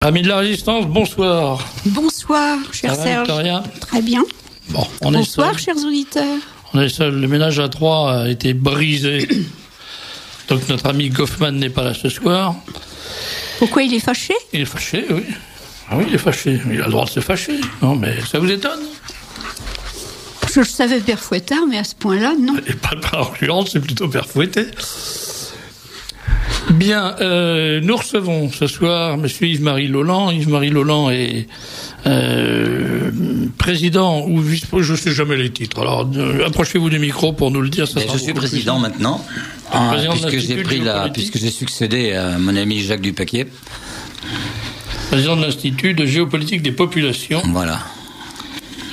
Amis de la Résistance, bonsoir. Bonsoir, cher Serge. Victoria. Très bien. Bon, bonsoir, chers auditeurs. On est seul. Le ménage à trois a été brisé. Donc notre ami Goffman n'est pas là ce soir. Pourquoi il est fâché? Il est fâché, oui. Ah oui, il est fâché. Il a le droit de se fâcher. Non, mais ça vous étonne? Je savais Père Fouettard, mais à ce point-là, non. Et pas en l'occurrence, c'est plutôt Père Fouetté. Bien, nous recevons ce soir Monsieur Yves-Marie Lolland. Yves-Marie Lolland est président ou vice, je ne sais jamais les titres. Alors, approchez-vous du micro pour nous le dire. Je suis président maintenant, puisque j'ai succédé à mon ami Jacques Dupaquier. Président de l'Institut de géopolitique des populations. Voilà.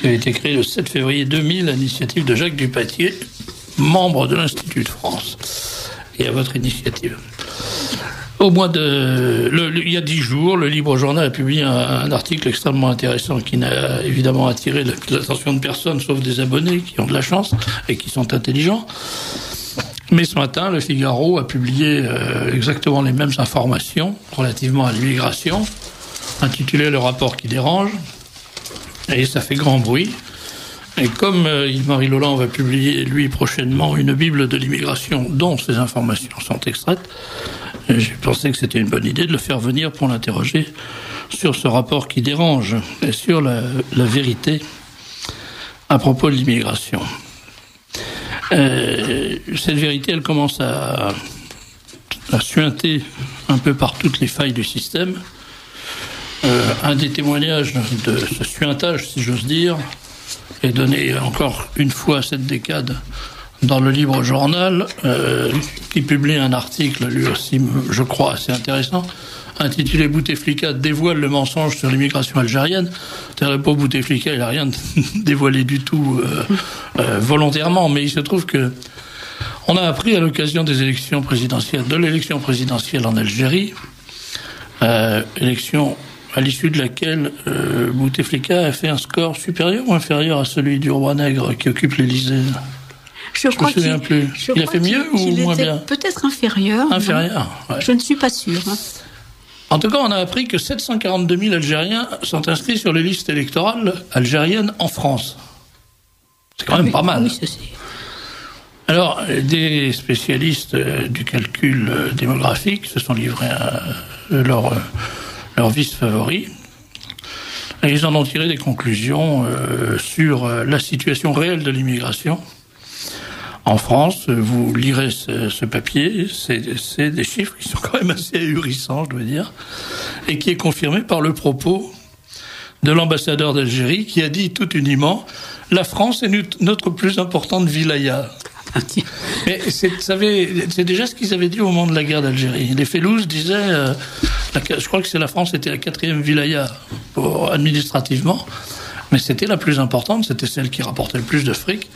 Qui a été créé le 7 février 2000 à l'initiative de Jacques Dupaquier, membre de l'Institut de France, et à votre initiative. Il y a 10 jours, le Libre Journal a publié un article extrêmement intéressant qui n'a évidemment attiré l'attention de personne, sauf des abonnés qui ont de la chance et qui sont intelligents. Mais ce matin, le Figaro a publié exactement les mêmes informations relativement à l'immigration, intitulé « Le rapport qui dérange », et ça fait grand bruit. Et comme Yves-Marie Lolland va publier, lui, prochainement, une Bible de l'immigration dont ces informations sont extraites, j'ai pensé que c'était une bonne idée de le faire venir pour l'interroger sur ce rapport qui dérange et sur la vérité à propos de l'immigration. Cette vérité, elle commence à suinter un peu par toutes les failles du système. Un des témoignages de ce suintage, si j'ose dire, est donné encore une fois cette décade dans le Libre Journal, qui publie un article, lui aussi, je crois, assez intéressant, intitulé « Bouteflika dévoile le mensonge sur l'immigration algérienne ». C'est-à-dire, le pauvre Bouteflika, il n'a rien dévoilé du tout volontairement, mais il se trouve que on a appris à l'occasion de l'élection présidentielle en Algérie, élection à l'issue de laquelle Bouteflika a fait un score supérieur ou inférieur à celui du roi nègre qui occupe l'Élysée. Je me souviens plus. Il a fait mieux ou moins bien? Peut-être inférieur. Inférieur, ouais. Je ne suis pas sûre. En tout cas, on a appris que 742 000 Algériens sont inscrits sur les listes électorales algériennes en France. C'est quand même pas mal. Oui, c'est... Alors, des spécialistes du calcul démographique se sont livrés à leur vice favori. Et ils en ont tiré des conclusions sur la situation réelle de l'immigration. En France, vous lirez ce papier, c'est des chiffres qui sont quand même assez ahurissants, je dois dire, et qui est confirmé par le propos de l'ambassadeur d'Algérie qui a dit tout uniment « La France est notre plus importante wilaya ». Mais c'est déjà ce qu'ils avaient dit au moment de la guerre d'Algérie. Les Fellouz disaient, je crois que la France était la 4e wilaya administrativement, mais c'était la plus importante, c'était celle qui rapportait le plus de fric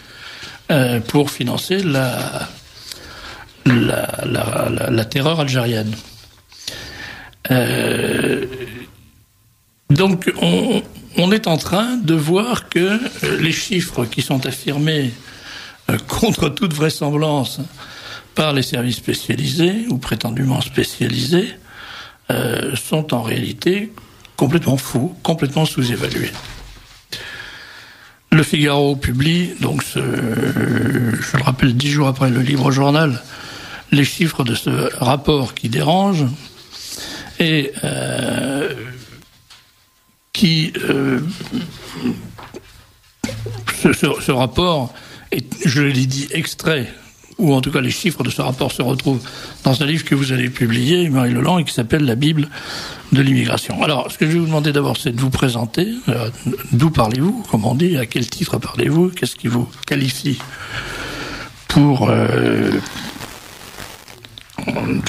pour financer la terreur algérienne. Donc on est en train de voir que les chiffres qui sont affirmés contre toute vraisemblance par les services spécialisés ou prétendument spécialisés sont en réalité complètement faux, complètement sous-évalués. Le Figaro publie, donc je le rappelle 10 jours après le Libre Journal, les chiffres de ce rapport qui dérange et ce rapport est, je l'ai dit, extrait, ou en tout cas les chiffres de ce rapport se retrouvent dans un livre que vous allez publier, Yves-Marie Lolland, et qui s'appelle La Bible de l'immigration. Alors, ce que je vais vous demander d'abord, c'est de vous présenter. D'où parlez-vous, comme on dit, à quel titre parlez-vous, qu'est-ce qui vous qualifie pour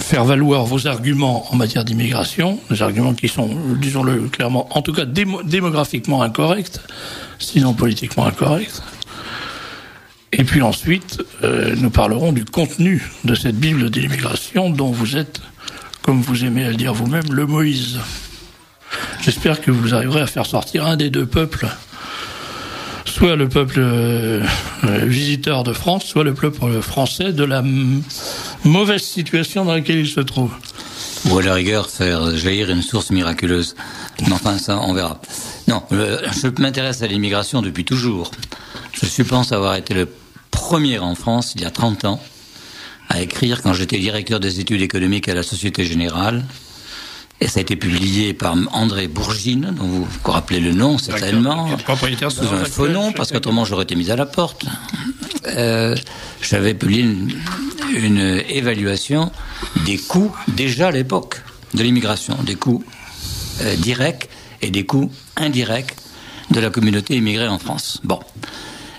faire valoir vos arguments en matière d'immigration, des arguments qui sont, disons-le clairement, en tout cas démographiquement incorrects, sinon politiquement incorrects. Et puis ensuite, nous parlerons du contenu de cette Bible de l'immigration dont vous êtes, comme vous aimez à le dire vous-même, le Moïse. J'espère que vous arriverez à faire sortir un des deux peuples, soit le peuple visiteur de France, soit le peuple français de la mauvaise situation dans laquelle il se trouve. Ou à la rigueur, faire jaillir une source miraculeuse. Mais enfin, ça, on verra. Non, je m'intéresse à l'immigration depuis toujours. Je pense avoir été le premier en France, il y a 30 ans, à écrire quand j'étais directeur des études économiques à la Société Générale. Et ça a été publié par André Bourgine, dont vous vous rappelez le nom certainement, sous un faux nom, parce qu'autrement j'aurais été mis à la porte. J'avais publié une évaluation des coûts, déjà à l'époque, de l'immigration, des coûts directs et des coûts indirects de la communauté immigrée en France. Bon.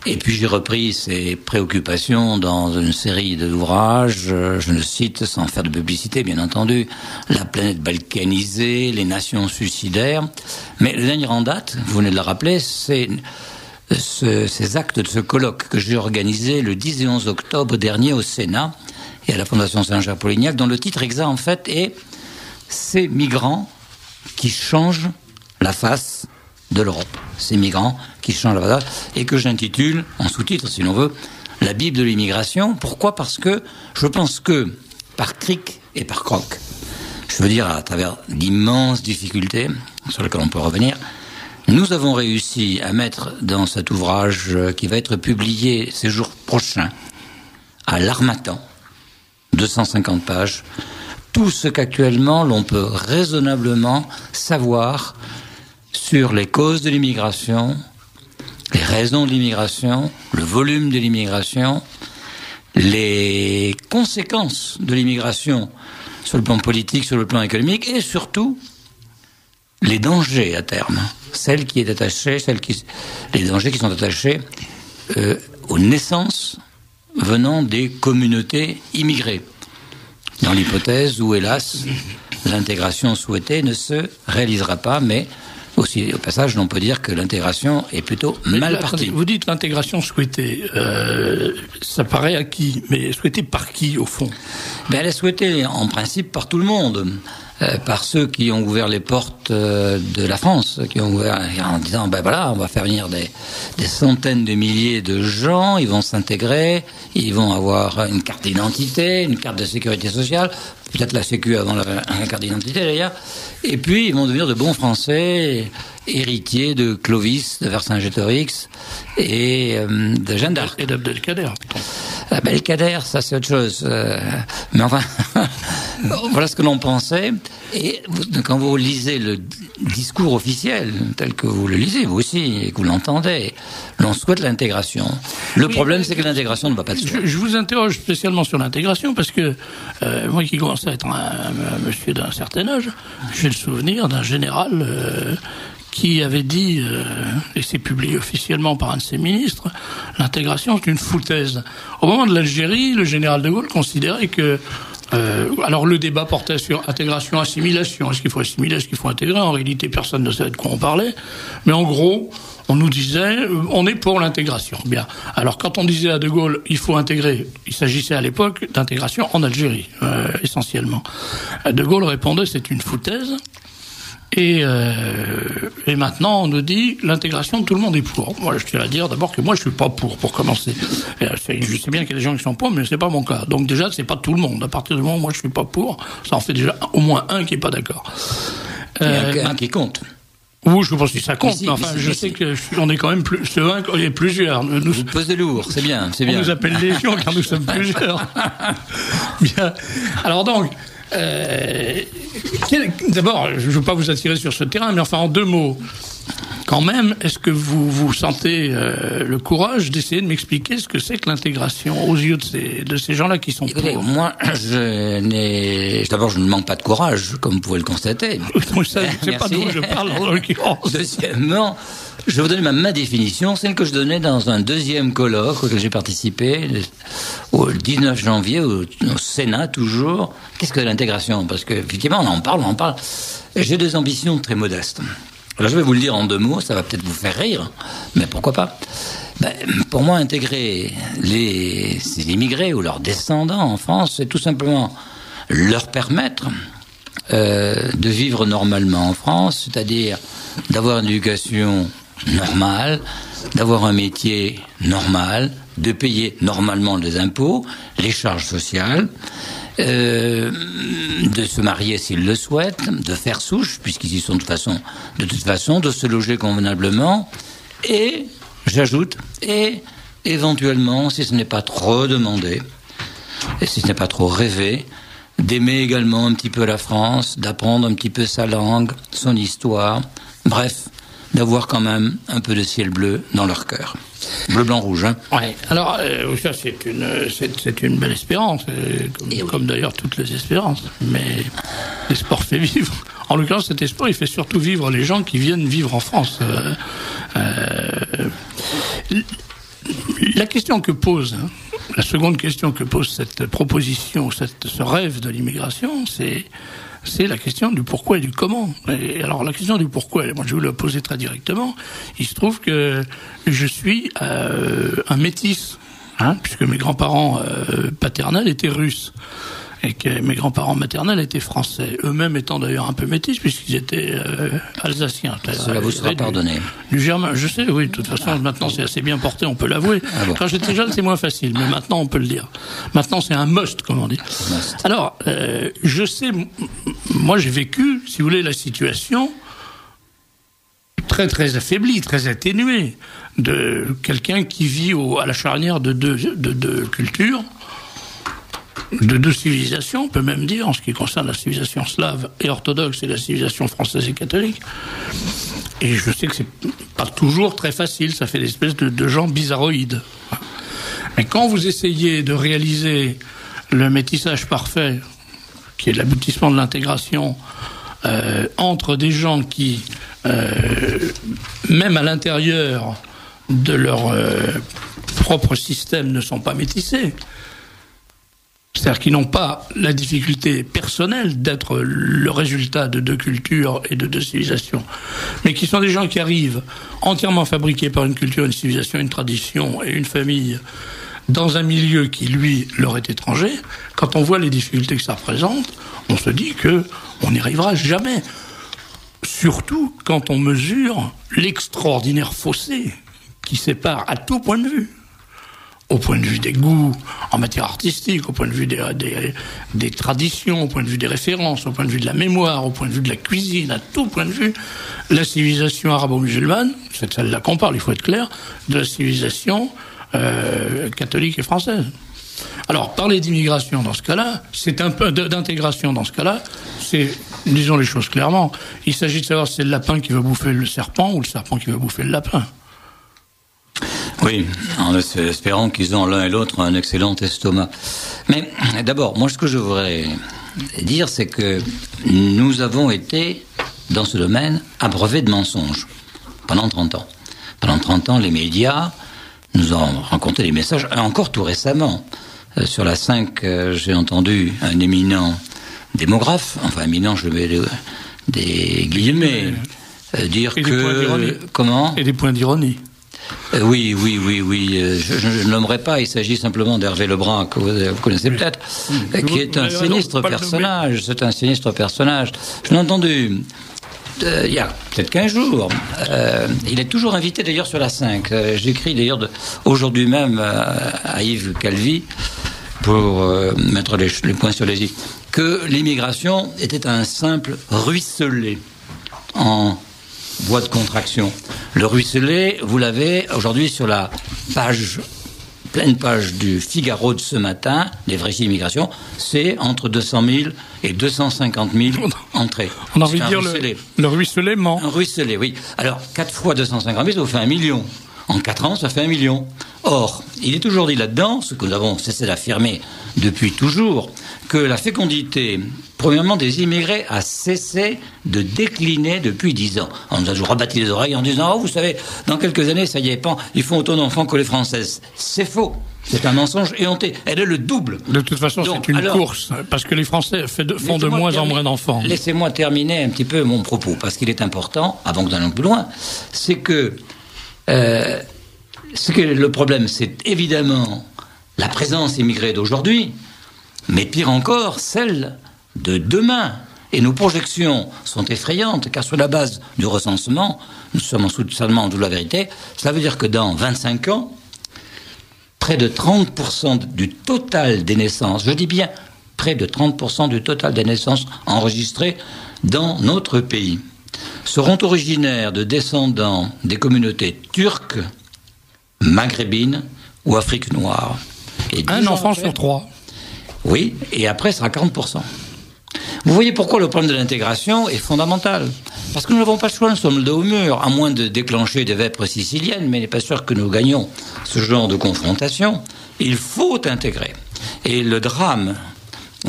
Et puis j'ai repris ces préoccupations dans une série d'ouvrages, je le cite sans faire de publicité bien entendu, La planète balkanisée, Les nations suicidaires. Mais le dernier en date, vous venez de le rappeler, c'est ces actes de ce colloque que j'ai organisé le 10 et 11 octobre dernier au Sénat et à la Fondation Saint-Jacques-Polignac, dont le titre exact en fait est « Ces migrants qui changent la face de l'Europe ». Ces migrants qui changent la face, et que j'intitule, en sous-titre si l'on veut, La Bible de l'immigration. Pourquoi ? Parce que je pense que, par cric et par croc, je veux dire à travers d'immenses difficultés sur lesquelles on peut revenir, nous avons réussi à mettre dans cet ouvrage qui va être publié ces jours prochains à l'Harmattan, 250 pages, tout ce qu'actuellement l'on peut raisonnablement savoir sur les causes de l'immigration, les raisons de l'immigration, le volume de l'immigration, les conséquences de l'immigration sur le plan politique, sur le plan économique, et surtout les dangers à terme, les dangers qui sont attachés aux naissances venant des communautés immigrées, dans l'hypothèse où, hélas, l'intégration souhaitée ne se réalisera pas, mais aussi, au passage, on peut dire que l'intégration est plutôt mal partie. Vous dites l'intégration souhaitée. Ça paraît acquis, mais souhaitée par qui, au fond ? Elle est souhaitée, en principe, par tout le monde. Par ceux qui ont ouvert les portes de la France, qui ont ouvert en disant, voilà, on va faire venir des centaines de milliers de gens, ils vont s'intégrer, ils vont avoir une carte d'identité, une carte de sécurité sociale, peut-être la Sécu avant la carte d'identité d'ailleurs, et puis ils vont devenir de bons Français, héritiers de Clovis, de Vercingétorix et de Jeanne d'Arc. Et d'Abdelkader. Abdelkader, ça c'est autre chose. Mais enfin, voilà ce que l'on pensait. Et quand vous lisez le discours officiel, tel que vous le lisez, vous aussi, et que vous l'entendez, l'on souhaite l'intégration. Le problème, c'est que l'intégration ne va pas de soi. Je vous interroge spécialement sur l'intégration, parce que moi qui commence à être un monsieur d'un certain âge, j'ai le souvenir d'un général qui avait dit, et c'est publié officiellement par un de ses ministres, l'intégration c'est une foutaise. Au moment de l'Algérie, le général de Gaulle considérait que alors le débat portait sur intégration, assimilation. Est-ce qu'il faut assimiler, est-ce qu'il faut intégrer ? En réalité, personne ne savait de quoi on parlait. Mais en gros, on nous disait, on est pour l'intégration. Bien. Alors quand on disait à De Gaulle, il faut intégrer, il s'agissait à l'époque d'intégration en Algérie, essentiellement. De Gaulle répondait, c'est une foutaise. Et maintenant, on nous dit l'intégration, tout le monde est pour. Moi, je tiens à dire d'abord que moi, je suis pas pour commencer. Je sais bien qu'il y a des gens qui sont pour, mais c'est pas mon cas. Donc déjà, c'est pas tout le monde. À partir du moment où moi, je suis pas pour, ça en fait déjà au moins un qui est pas d'accord. Un qui compte. Oui, je pense que ça compte. Je sais que on est quand même plus. C'est un, il y a plusieurs. Vous pesez lourd, c'est bien, c'est bien. On nous appelle Légion car nous sommes plusieurs. Bien. Alors donc. D'abord, je ne veux pas vous attirer sur ce terrain, mais enfin en deux mots, quand même, est-ce que vous sentez le courage d'essayer de m'expliquer ce que c'est que l'intégration aux yeux de ces gens-là qui sont Écoutez, pour? Moi, d'abord, je ne manque pas de courage, comme vous pouvez le constater. C'est pas d'où je parle en l'occurrence. Deuxièmement, je vais vous donner ma définition, celle que je donnais dans un deuxième colloque auquel j'ai participé, au 19 janvier, au Sénat toujours. Qu'est-ce que l'intégration ? Parce que, effectivement, on en parle. Et j'ai des ambitions très modestes. Alors, je vais vous le dire en deux mots, ça va peut-être vous faire rire, mais pourquoi pas ? Pour moi, intégrer ces immigrés ou leurs descendants en France, c'est tout simplement leur permettre de vivre normalement en France, c'est-à-dire d'avoir une éducation normale, d'avoir un métier normal, de payer normalement les impôts, les charges sociales, de se marier s'ils le souhaitent, de faire souche, puisqu'ils y sont de toute façon, de se loger convenablement, et, j'ajoute, et éventuellement, si ce n'est pas trop demandé, et si ce n'est pas trop rêvé, d'aimer également un petit peu la France, d'apprendre un petit peu sa langue, son histoire, bref, d'avoir quand même un peu de ciel bleu dans leur cœur. Bleu, blanc, rouge, hein. Ouais. Alors, ça, c'est une belle espérance, comme d'ailleurs toutes les espérances. Mais l'espoir fait vivre. En l'occurrence, cet espoir, il fait surtout vivre les gens qui viennent vivre en France. La question que pose, la seconde question que pose cette proposition, ce rêve de l'immigration, c'est la question du pourquoi et du comment. Et alors la question du pourquoi, moi je vais la poser très directement. Il se trouve que je suis un métis, puisque mes grands-parents paternels étaient russes et que mes grands-parents maternels étaient français, eux-mêmes étant d'ailleurs un peu métis puisqu'ils étaient alsaciens. Cela vous sera pardonné. Du germain, je sais, oui, de toute façon, maintenant c'est assez bien porté, on peut l'avouer. Ah bon. Quand j'étais jeune, c'est moins facile, mais maintenant on peut le dire. Maintenant c'est un must, comme on dit. Alors, je sais, moi j'ai vécu, si vous voulez, la situation très très affaiblie, très atténuée de quelqu'un qui vit à la charnière de deux cultures, de deux civilisations, on peut même dire, en ce qui concerne la civilisation slave et orthodoxe et la civilisation française et catholique. Et je sais que c'est pas toujours très facile, ça fait des espèces de gens bizarroïdes. Mais quand vous essayez de réaliser le métissage parfait, qui est l'aboutissement de l'intégration, entre des gens qui, même à l'intérieur de leur propre système, ne sont pas métissés, c'est-à-dire qu'ils n'ont pas la difficulté personnelle d'être le résultat de deux cultures et de deux civilisations, mais qui sont des gens qui arrivent entièrement fabriqués par une culture, une civilisation, une tradition et une famille dans un milieu qui, lui, leur est étranger. Quand on voit les difficultés que ça représente, on se dit qu'on n'y arrivera jamais. Surtout quand on mesure l'extraordinaire fossé qui sépare à tout point de vue. Au point de vue des goûts en matière artistique, au point de vue des traditions, au point de vue des références, au point de vue de la mémoire, au point de vue de la cuisine, à tout point de vue, la civilisation arabo-musulmane, c'est celle-là qu'on parle, il faut être clair, de la civilisation catholique et française. Alors, parler d'immigration dans ce cas-là, c'est un peu d'intégration dans ce cas-là, c'est, disons les choses clairement, il s'agit de savoir si c'est le lapin qui va bouffer le serpent ou le serpent qui va bouffer le lapin. Oui, en espérant qu'ils ont l'un et l'autre un excellent estomac. Mais d'abord, moi ce que je voudrais dire, c'est que nous avons été, dans ce domaine, abreuvés de mensonges pendant 30 ans. Pendant 30 ans, les médias nous ont raconté des messages, encore tout récemment. Sur la 5, j'ai entendu un éminent démographe, enfin éminent, je mets des guillemets, dire que... Comment ? Et des points d'ironie. Oui, je ne nommerai pas, il s'agit simplement d'Hervé Lebrun, que vous connaissez peut-être, qui est un sinistre personnage, c'est un sinistre personnage. Je l'ai entendu il y a peut-être 15 jours, il est toujours invité d'ailleurs sur la 5, j'écris d'ailleurs aujourd'hui même à Yves Calvi, pour mettre les points sur les i, que l'immigration était un simple ruisselet en voie de contraction. Le ruisselet, vous l'avez aujourd'hui sur la pleine page du Figaro de ce matin, des vrais chiffres d'immigration, c'est entre 200 000 et 250 000 entrées. On a envie de dire le ruisselet ment. Un ruisselet, oui. Alors, 4 fois 250 000, ça vous fait 1 million. En 4 ans, ça fait 1 million. Or, il est toujours dit là-dedans, ce que nous avons cessé d'affirmer depuis toujours, que la fécondité, premièrement, des immigrés a cessé de décliner depuis 10 ans. On nous a toujours rabattu les oreilles en disant « Oh, vous savez, dans quelques années, ça y est, ils font autant d'enfants que les Françaises. » C'est faux. C'est un mensonge éhonté. Elle est le double. De toute façon, c'est une course, parce que les Français font de moins en moins d'enfants. Laissez-moi terminer un petit peu mon propos, parce qu'il est important, avant que nous allions plus loin, c'est que le problème, c'est évidemment la présence immigrée d'aujourd'hui, mais pire encore, celle de demain. Et nos projections sont effrayantes, car sur la base du recensement, nous sommes en seulement de la vérité, cela veut dire que dans 25 ans, près de 30% du total des naissances, je dis bien près de 30% du total des naissances enregistrées dans notre pays, seront originaires de descendants des communautés turques, maghrébines ou Afrique noire. Et un enfant sur 3. Oui, et après, ce sera 40%. Vous voyez pourquoi le problème de l'intégration est fondamental. Parce que nous n'avons pas le choix, nous sommes le dos au mur, à moins de déclencher des vêpres siciliennes, mais il n'est pas sûr que nous gagnons ce genre de confrontation. Il faut intégrer. Et le drame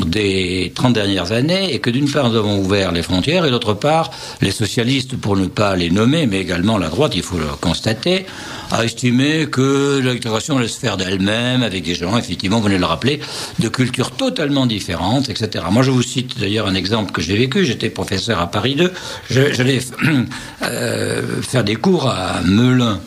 des 30 dernières années est que d'une part nous avons ouvert les frontières et d'autre part les socialistes, pour ne pas les nommer, mais également la droite, il faut le constater, a estimé que l'intégration allait se faire d'elle-même avec des gens, effectivement, vous venez de le rappeler, de cultures totalement différentes, etc. Moi je vous cite d'ailleurs un exemple que j'ai vécu, j'étais professeur à Paris 2, j'allais faire des cours à Melun.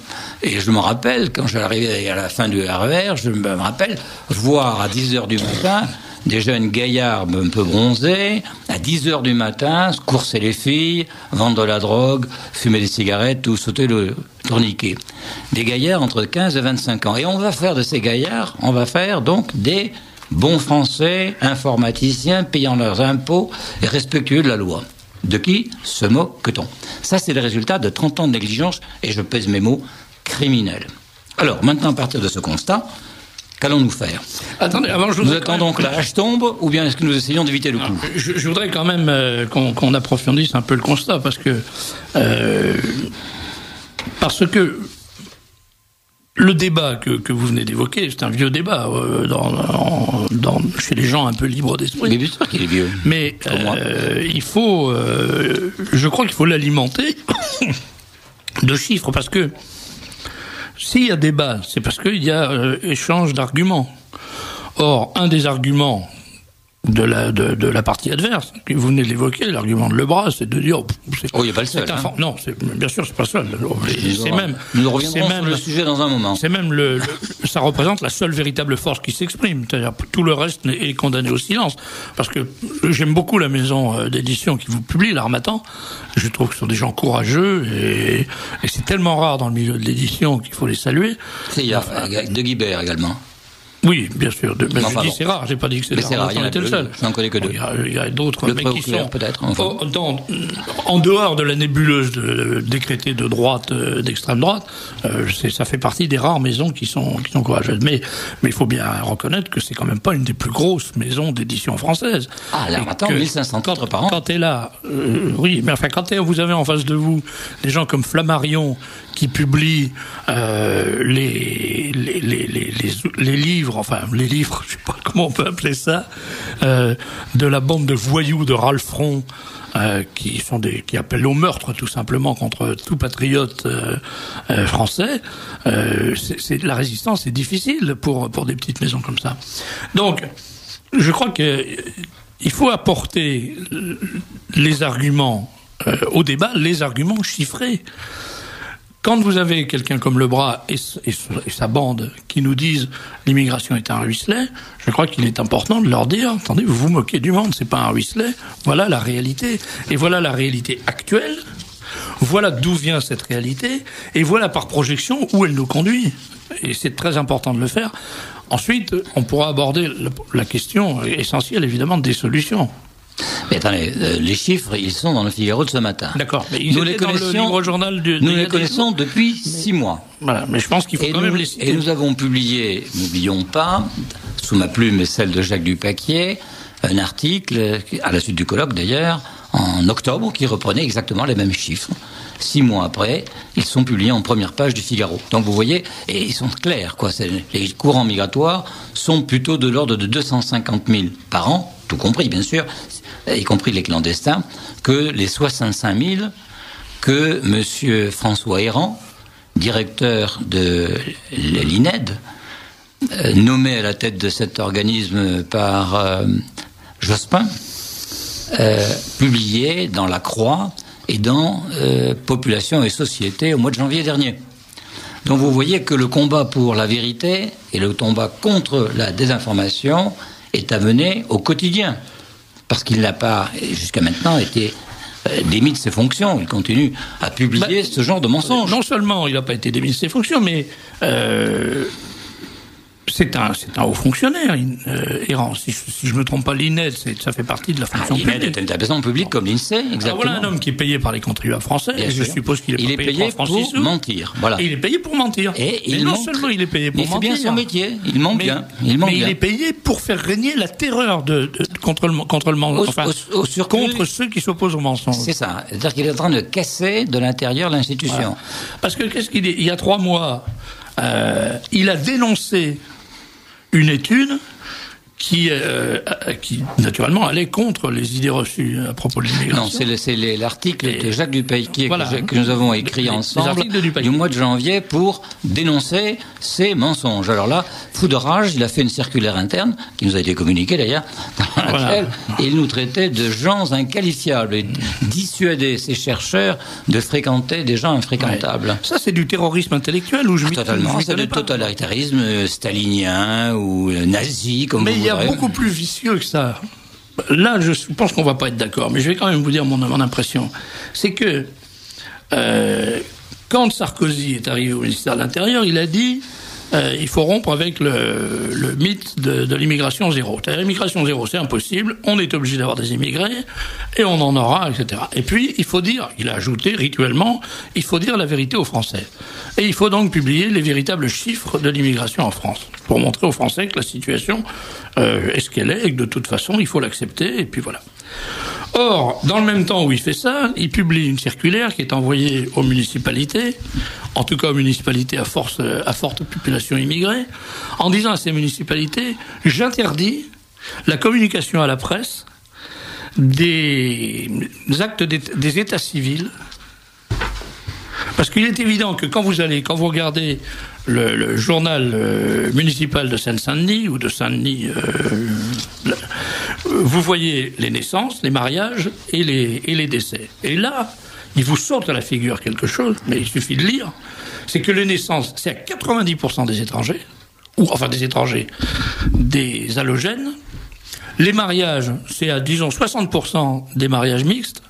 Et je me rappelle, quand j'arrivais à la fin du RER, je me rappelle voir à 10h du matin des jeunes gaillards un peu bronzés, à 10h du matin, courser les filles, vendre de la drogue, fumer des cigarettes ou sauter le tourniquet. Des gaillards entre 15 et 25 ans. Et on va faire de ces gaillards, on va faire donc des bons Français, informaticiens, payant leurs impôts et respectueux de la loi. De qui se moque-t-on? Ça, c'est le résultat de 30 ans de négligence, et je pèse mes mots, criminels. Alors, maintenant, à partir de ce constat, qu'allons-nous faire? Attendez, avant, nous attendons que la hache tombe, ou bien est-ce que nous essayons d'éviter le coup? Je voudrais quand même qu'on approfondisse un peu le constat, parce que le débat que vous venez d'évoquer, c'est un vieux débat chez les gens un peu libres d'esprit. Mais bien sûr qu'il est vieux. Mais il faut, je crois qu'il faut l'alimenter de chiffres, parce que s'il y a débat, c'est parce qu'il y a échange d'arguments. Or, un des arguments de la partie adverse, que vous venez de l'évoquer, l'argument de Lebras, c'est de dire... il n'y a pas le seul. Non, bien sûr, c'est pas seul. Nous reviendrons sur le sujet dans un moment. C'est même ça représente la seule véritable force qui s'exprime. C'est-à-dire tout le reste est condamné au silence. Parce que j'aime beaucoup la maison d'édition qui vous publie, l'Harmattan. Je trouve que ce sont des gens courageux et c'est tellement rare dans le milieu de l'édition qu'il faut les saluer. Il y a De Guibert également. Oui, bien sûr. Mais je dis c'est rare, j'ai pas dit que c'est rare. Il y en a le seul. Je n'en connais que deux. Il y a d'autres mecs qui sont peut-être. En dehors de la nébuleuse décrétée de droite, d'extrême droite, ça fait partie des rares maisons qui sont courageuses. Mais il faut bien reconnaître que c'est quand même pas une des plus grosses maisons d'édition française. Ah, là, maintenant, 1500 cadres par an. Quand t'es là, oui, mais enfin, quand vous avez en face de vous des gens comme Flammarion qui publient les livres, je sais pas comment on peut appeler ça, de la bande de voyous de Ralph Fron, qui appellent au meurtre tout simplement contre tout patriote français. La résistance est difficile pour des petites maisons comme ça. Donc, je crois que il faut apporter les arguments au débat, les arguments chiffrés. Quand vous avez quelqu'un comme Lebras et sa bande qui nous disent l'immigration est un ruisselet, je crois qu'il est important de leur dire, attendez, vous vous moquez du monde, c'est pas un ruisselet, voilà la réalité. Et voilà la réalité actuelle, voilà d'où vient cette réalité, et voilà par projection où elle nous conduit. Et c'est très important de le faire. Ensuite, on pourra aborder la question essentielle, évidemment, des solutions. Mais attendez, les chiffres, ils sont dans le Figaro de ce matin. D'accord, mais ils étaient dans le livre journal nous les connaissons depuis 6 mois. Voilà, mais je pense qu'il faut quand même les citer. Et nous avons publié, n'oublions pas, sous ma plume et celle de Jacques Dupaquier, un article, à la suite du colloque d'ailleurs, en octobre, qui reprenait exactement les mêmes chiffres. 6 mois après, ils sont publiés en première page du Figaro. Donc vous voyez, et ils sont clairs, quoi. Les courants migratoires sont plutôt de l'ordre de 250 000 par an, tout compris bien sûr, y compris les clandestins, que les 65 000 que M. François Héran, directeur de l'INED, nommé à la tête de cet organisme par Jospin, publié dans La Croix et dans Population et Société au mois de janvier dernier. Donc vous voyez que le combat pour la vérité et le combat contre la désinformation est à mener au quotidien. Parce qu'il n'a pas, jusqu'à maintenant, été démis de ses fonctions. Il continue à publier ce genre de mensonges. Non seulement il n'a pas été démis de ses fonctions, mais C'est un haut fonctionnaire, errant. Si je me trompe pas, l'INED, ça fait partie de la fonction publique. L'INED est un établissement public comme l'INSEE, exactement. Alors voilà un homme qui est payé par les contribuables français, et je suppose qu'il est payé pour mentir. Voilà. Et il est payé pour mentir. Et non seulement il est payé pour mentir. Il fait bien son métier, il ment bien. Il est payé pour faire régner la terreur contre le mensonge, contre ceux qui s'opposent au mensonge. C'est ça. C'est-à-dire qu'il est en train de casser de l'intérieur l'institution. Voilà. Parce que qu'est-ce qu'il dit ? Il y a 3 mois, il a dénoncé une étude qui naturellement allait contre les idées reçues à propos de l'immigration. Non, c'est l'article de Jacques Dupayquier que nous avons écrit ensemble du mois de janvier pour dénoncer ces mensonges. Alors là, fou de rage, il a fait une circulaire interne, qui nous a été communiquée d'ailleurs, dans laquelle il nous traitait de gens inqualifiables et dissuadait ces chercheurs de fréquenter des gens infréquentables. Ouais. Ça, c'est du terrorisme intellectuel ou totalement, c'est du totalitarisme stalinien ou nazi, comme vous voulez. Il y a beaucoup plus vicieux que ça. Là, je pense qu'on va pas être d'accord, mais je vais quand même vous dire mon impression. C'est que quand Sarkozy est arrivé au ministère de l'Intérieur, il a dit il faut rompre avec le mythe de l'immigration zéro. L'immigration zéro, c'est impossible, on est obligé d'avoir des immigrés, et on en aura, etc. Et puis, il faut dire, il a ajouté rituellement, il faut dire la vérité aux Français. Et il faut donc publier les véritables chiffres de l'immigration en France, pour montrer aux Français que la situation est ce qu'elle est, et que de toute façon, il faut l'accepter, et puis voilà. Or, dans le même temps où il fait ça, il publie une circulaire qui est envoyée aux municipalités, en tout cas aux municipalités à forte population immigrée, en disant à ces municipalités, j'interdis la communication à la presse des actes des états civils, parce qu'il est évident que quand vous regardez le journal municipal de Seine-Saint-Denis ou de Saint-Denis, vous voyez les naissances, les mariages et les décès. Et là, il vous saute à la figure quelque chose, mais il suffit de lire, c'est que les naissances, c'est à 90% des étrangers, des allogènes. Les mariages, c'est à, disons, 60% des mariages mixtes.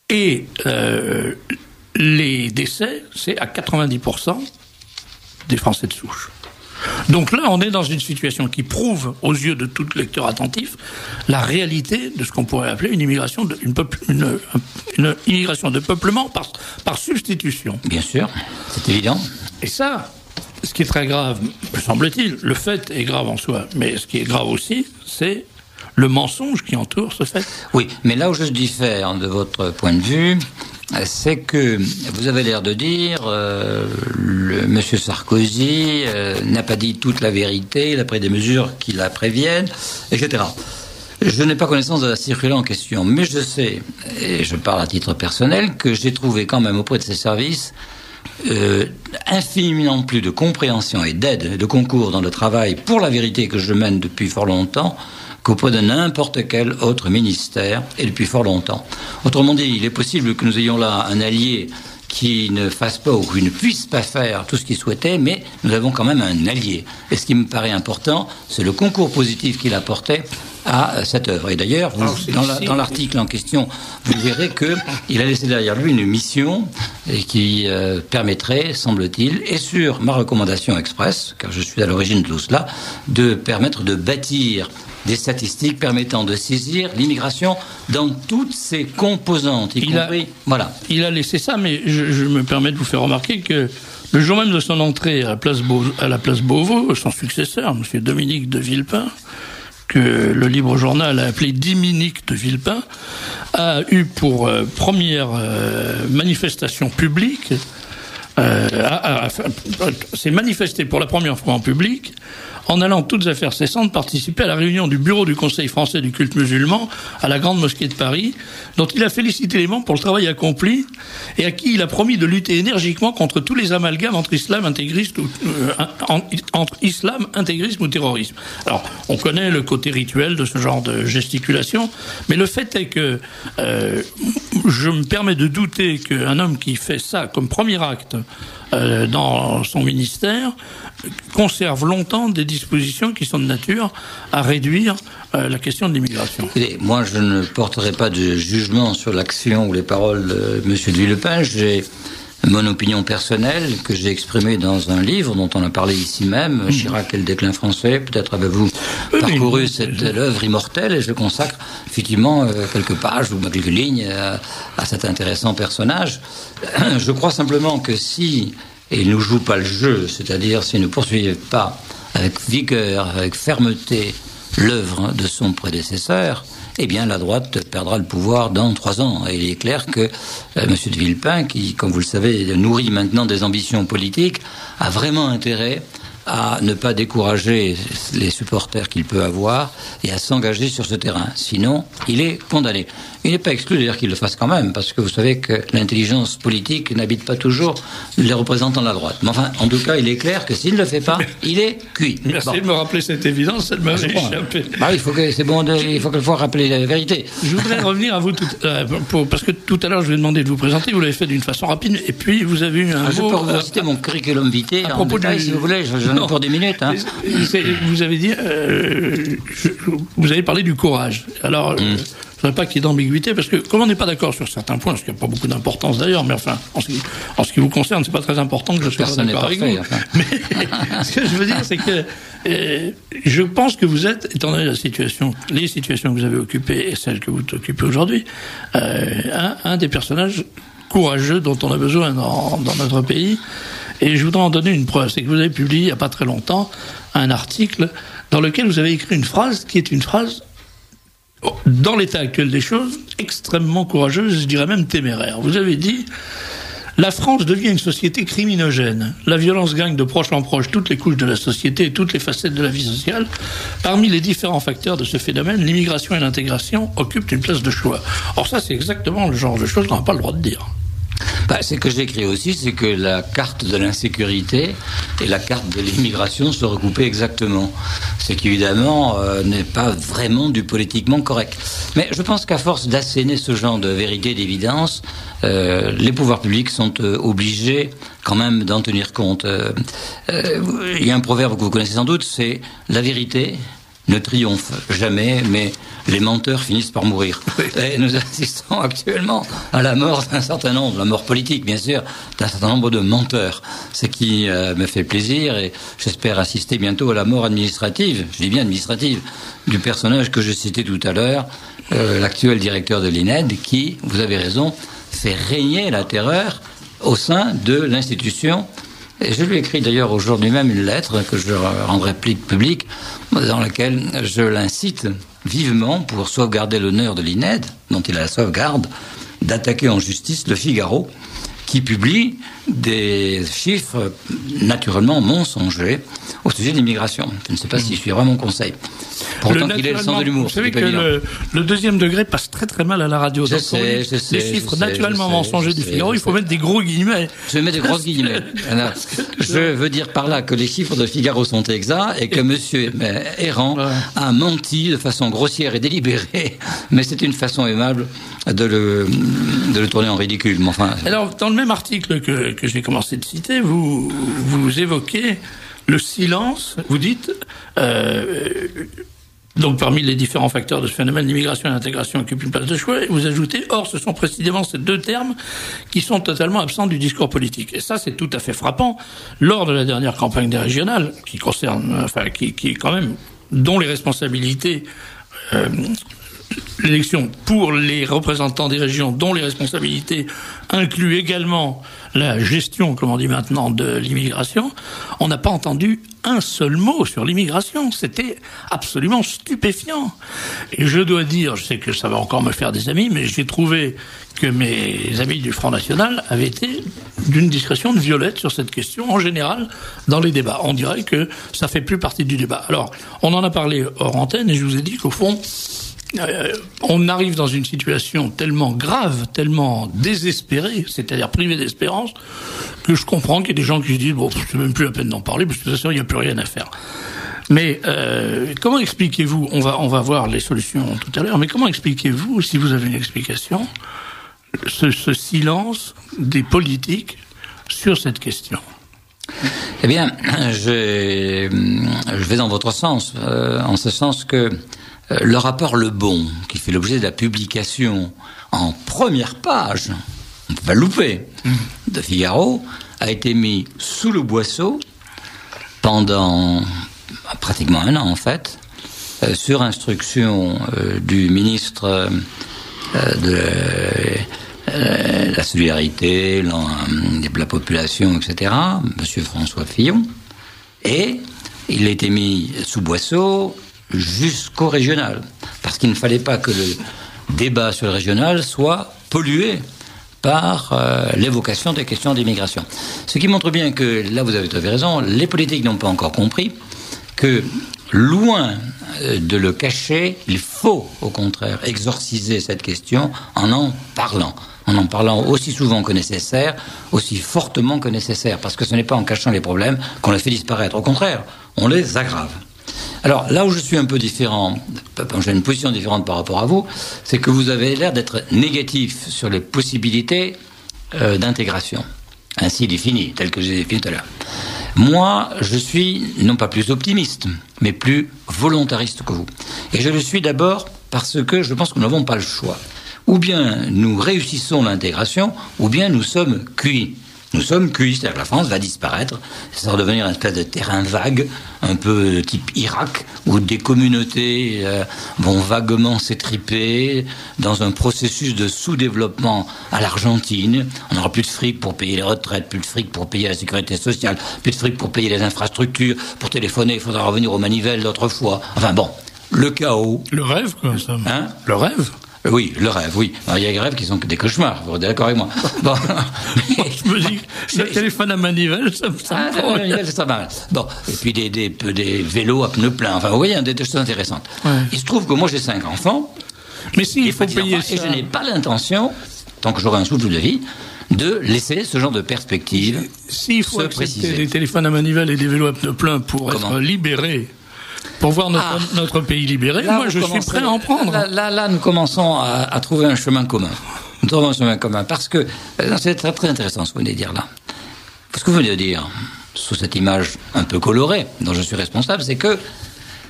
Et les décès, c'est à 90% des Français de souche. Donc là, on est dans une situation qui prouve, aux yeux de tout lecteur attentif, la réalité de ce qu'on pourrait appeler une immigration une immigration de peuplement par substitution. Bien sûr, c'est évident. Et ça, ce qui est très grave, me semble-t-il, le fait est grave en soi, mais ce qui est grave aussi, c'est le mensonge qui entoure ce fait. Oui, mais là où je diffère de votre point de vue, c'est que vous avez l'air de dire Monsieur Sarkozy n'a pas dit toute la vérité, il a pris des mesures qui la préviennent, etc. Je n'ai pas connaissance de la circulaire en question, mais je sais, et je parle à titre personnel, que j'ai trouvé quand même auprès de ces services infiniment plus de compréhension et d'aide et de concours dans le travail pour la vérité que je mène depuis fort longtemps qu'auprès de n'importe quel autre ministère, et depuis fort longtemps. Autrement dit, il est possible que nous ayons là un allié qui ne fasse pas ou qui ne puisse pas faire tout ce qu'il souhaitait, mais nous avons quand même un allié. Et ce qui me paraît important, c'est le concours positif qu'il apportait à cette œuvre. Et d'ailleurs, dans l'article en question, vous verrez qu'il a laissé derrière lui une mission qui permettrait, semble-t-il, et sur ma recommandation express, car je suis à l'origine de tout cela, de permettre de bâtir des statistiques permettant de saisir l'immigration dans toutes ses composantes, y compris... Voilà. Il a laissé ça, mais je me permets de vous faire remarquer que le jour même de son entrée à la place Beauvau, son successeur, M. Dominique de Villepin, que le Libre Journal a appelé Diminique de Villepin, a eu pour première manifestation publique, s'est manifesté pour la première fois en public, en allant toutes affaires cessantes participer à la réunion du bureau du Conseil français du culte musulman à la Grande Mosquée de Paris, dont il a félicité les membres pour le travail accompli et à qui il a promis de lutter énergiquement contre tous les amalgames entre islam intégrisme ou terrorisme. Alors, on connaît le côté rituel de ce genre de gesticulation, mais le fait est que je me permets de douter qu'un homme qui fait ça comme premier acte dans son ministère conserve longtemps des dispositions qui sont de nature à réduire la question de l'immigration. Moi, je ne porterai pas de jugement sur l'action ou les paroles de M. de Villepin. J'ai mon opinion personnelle que j'ai exprimée dans un livre dont on a parlé ici même, Chirac et le déclin français. Peut-être avez-vous parcouru cette œuvre immortelle, et je consacre effectivement quelques pages ou quelques lignes à cet intéressant personnage. Je crois simplement que si il ne joue pas le jeu, c'est-à-dire s'il ne poursuivait pas avec vigueur, avec fermeté l'œuvre de son prédécesseur, eh bien la droite perdra le pouvoir dans 3 ans. Et il est clair que M. de Villepin, qui, comme vous le savez, nourrit maintenant des ambitions politiques, a vraiment intérêt à ne pas décourager les supporters qu'il peut avoir et à s'engager sur ce terrain. Sinon, il est condamné. Il n'est pas exclu d'ailleurs qu'il le fasse quand même, parce que vous savez que l'intelligence politique n'habite pas toujours les représentants de la droite. Mais enfin, en tout cas, il est clair que s'il ne le fait pas, il est cuit. Merci de me rappeler cette évidence, elle m'avait échappé. Il faut que c'est bon, il faut quelquefois rappeler la vérité. Je voudrais revenir à vous parce que tout à l'heure je vous ai demandé de vous présenter, vous l'avez fait d'une façon rapide, et puis vous avez eu un mot. Je peux vous citer mon curriculum vitae à propos détail, si vous voulez. J'en ai pour 10 minutes. Hein. Vous avez dit, vous avez parlé du courage. Alors. Je ne voudrais pas qu'il y ait d'ambiguïté, parce que comme on n'est pas d'accord sur certains points, ce qui n'a pas beaucoup d'importance d'ailleurs, mais enfin, en ce qui vous concerne, c'est pas très important que je sois d'accord avec vous. Enfin. Mais ce que je veux dire, c'est que je pense que vous êtes, étant donné les situations que vous avez occupées et celles que vous occupez aujourd'hui, un des personnages courageux dont on a besoin dans notre pays. Et je voudrais en donner une preuve. C'est que vous avez publié il n'y a pas très longtemps un article dans lequel vous avez écrit une phrase qui est une phrase, dans l'état actuel des choses, extrêmement courageuse, je dirais même téméraire. Vous avez dit « La France devient une société criminogène. La violence gagne de proche en proche toutes les couches de la société et toutes les facettes de la vie sociale. Parmi les différents facteurs de ce phénomène, l'immigration et l'intégration occupent une place de choix. » Or ça, c'est exactement le genre de choses qu'on n'a pas le droit de dire. Ce que j'écris aussi, c'est que la carte de l'insécurité et la carte de l'immigration se recoupaient exactement. Ce qui, évidemment, n'est pas vraiment du politiquement correct. Mais je pense qu'à force d'asséner ce genre de vérité d'évidence, les pouvoirs publics sont obligés quand même d'en tenir compte. Il y a un proverbe que vous connaissez sans doute, c'est « la vérité ne triomphe jamais, mais les menteurs finissent par mourir. » Et nous assistons actuellement à la mort d'un certain nombre, la mort politique bien sûr, d'un certain nombre de menteurs. Ce qui me fait plaisir, et j'espère assister bientôt à la mort administrative, je dis bien administrative, du personnage que je citais tout à l'heure, l'actuel directeur de l'INED, qui, vous avez raison, fait régner la terreur au sein de l'institution. Et je lui ai écrit d'ailleurs aujourd'hui même une lettre que je rendrai publique, dans laquelle je l'incite vivement, pour sauvegarder l'honneur de l'INED, dont il a la sauvegarde, d'attaquer en justice Le Figaro, qui publie des chiffres naturellement mensongers au sujet de l'immigration. Je ne sais pas si je suivrai mon conseil. Pourtant qu'il ait le sens de l'humour. Vous savez que le deuxième degré passe très très mal à la radio. Les chiffres naturellement mensongers du Figaro, il faut mettre des gros guillemets. Je vais mettre des grosses guillemets. Je veux dire par là que les chiffres de Figaro sont exacts et que monsieur Errand a menti de façon grossière et délibérée, mais c'est une façon aimable de le tourner en ridicule. Mais enfin, alors, dans le même article que j'ai commencé de citer, vous évoquez le silence, vous dites... donc, parmi les différents facteurs de ce phénomène, l'immigration et l'intégration occupent une place de choix, et vous ajoutez, or, ce sont précisément ces deux termes qui sont totalement absents du discours politique. Et ça, c'est tout à fait frappant. Lors de la dernière campagne des régionales, qui quand même, dont les responsabilités, l'élection pour les représentants des régions, dont les responsabilités incluent également la gestion, comme on dit maintenant, de l'immigration, on n'a pas entendu un seul mot sur l'immigration. C'était absolument stupéfiant. Et je dois dire, je sais que ça va encore me faire des amis, mais j'ai trouvé que mes amis du Front National avaient été d'une discrétion de violette sur cette question, en général, dans les débats. On dirait que ça fait plus partie du débat. Alors, on en a parlé hors antenne, et je vous ai dit qu'au fond, on arrive dans une situation tellement grave, tellement désespérée, c'est-à-dire privée d'espérance, que je comprends qu'il y ait des gens qui se disent « bon, c'est même plus la peine d'en parler, parce que de toute façon, il n'y a plus rien à faire ». Mais comment expliquez-vous, on va voir les solutions tout à l'heure, mais comment expliquez-vous, si vous avez une explication, ce silence des politiques sur cette question ? Eh bien, je vais dans votre sens, en ce sens que le rapport Le Bon, qui fait l'objet de la publication en première page, on ne peut pas le louper, de Figaro, a été mis sous le boisseau pendant pratiquement un an, en fait, sur instruction du ministre de la solidarité, de la population, etc., M. François Fillon, et il a été mis sous boisseau jusqu'au régional, parce qu'il ne fallait pas que le débat sur le régional soit pollué par l'évocation des questions d'immigration. Ce qui montre bien que, là vous avez tout à fait raison, les politiques n'ont pas encore compris que, loin de le cacher, il faut au contraire exorciser cette question en parlant aussi souvent que nécessaire, aussi fortement que nécessaire, parce que ce n'est pas en cachant les problèmes qu'on les fait disparaître, au contraire, on les aggrave. Alors, là où je suis un peu différent, j'ai une position différente par rapport à vous, c'est que vous avez l'air d'être négatif sur les possibilités d'intégration, ainsi définies, telles que j'ai définies tout à l'heure. Moi, je suis non pas plus optimiste, mais plus volontariste que vous. Et je le suis d'abord parce que je pense que nous n'avons pas le choix. Ou bien nous réussissons l'intégration, ou bien nous sommes cuits. Nous sommes cuits, c'est-à-dire que la France va disparaître, ça va devenir une espèce de terrain vague, un peu type Irak, où des communautés vont vaguement s'étriper dans un processus de sous-développement à l'Argentine. On n'aura plus de fric pour payer les retraites, plus de fric pour payer la sécurité sociale, plus de fric pour payer les infrastructures, pour téléphoner, il faudra revenir aux manivelles d'autrefois. Enfin bon, le chaos. Le rêve, quoi, ça. Hein ? Le rêve. Oui, le rêve, oui. Alors, il y a des rêves qui sont des cauchemars, vous êtes d'accord avec moi. Bon. Je me dis, le téléphone à manivelle, ça ça va. Bon, et puis des vélos à pneus pleins, enfin, vous voyez, des choses intéressantes. Ouais. Il se trouve que moi, j'ai 5 enfants. Mais si, il faut payer ça. Et je n'ai pas l'intention, tant que j'aurai un souffle de vie, de laisser ce genre de perspective s'il faut accepter des téléphones à manivelle et des vélos à pneus pleins pour être libérés, pour voir notre pays libéré, là, moi je suis prêt à en prendre. Là, nous commençons à trouver un chemin commun. Nous trouvons un chemin commun parce que c'est très, très intéressant ce que vous venez de dire là. Ce que vous venez de dire, sous cette image un peu colorée dont je suis responsable, c'est que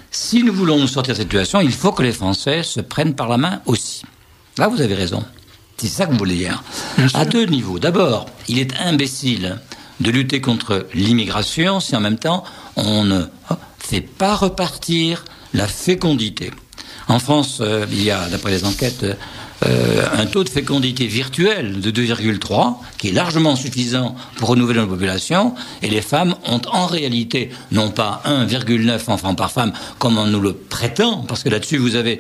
si nous voulons nous sortir de cette situation, il faut que les Français se prennent par la main aussi. Là, vous avez raison. C'est ça que vous voulez dire. À 2 niveaux. D'abord, il est imbécile de lutter contre l'immigration si en même temps on ne fait pas repartir la fécondité. En France, il y a, d'après les enquêtes, un taux de fécondité virtuel de 2,3, qui est largement suffisant pour renouveler la population, et les femmes ont en réalité non pas 1,9 enfants par femme, comme on nous le prétend, parce que là-dessus vous avez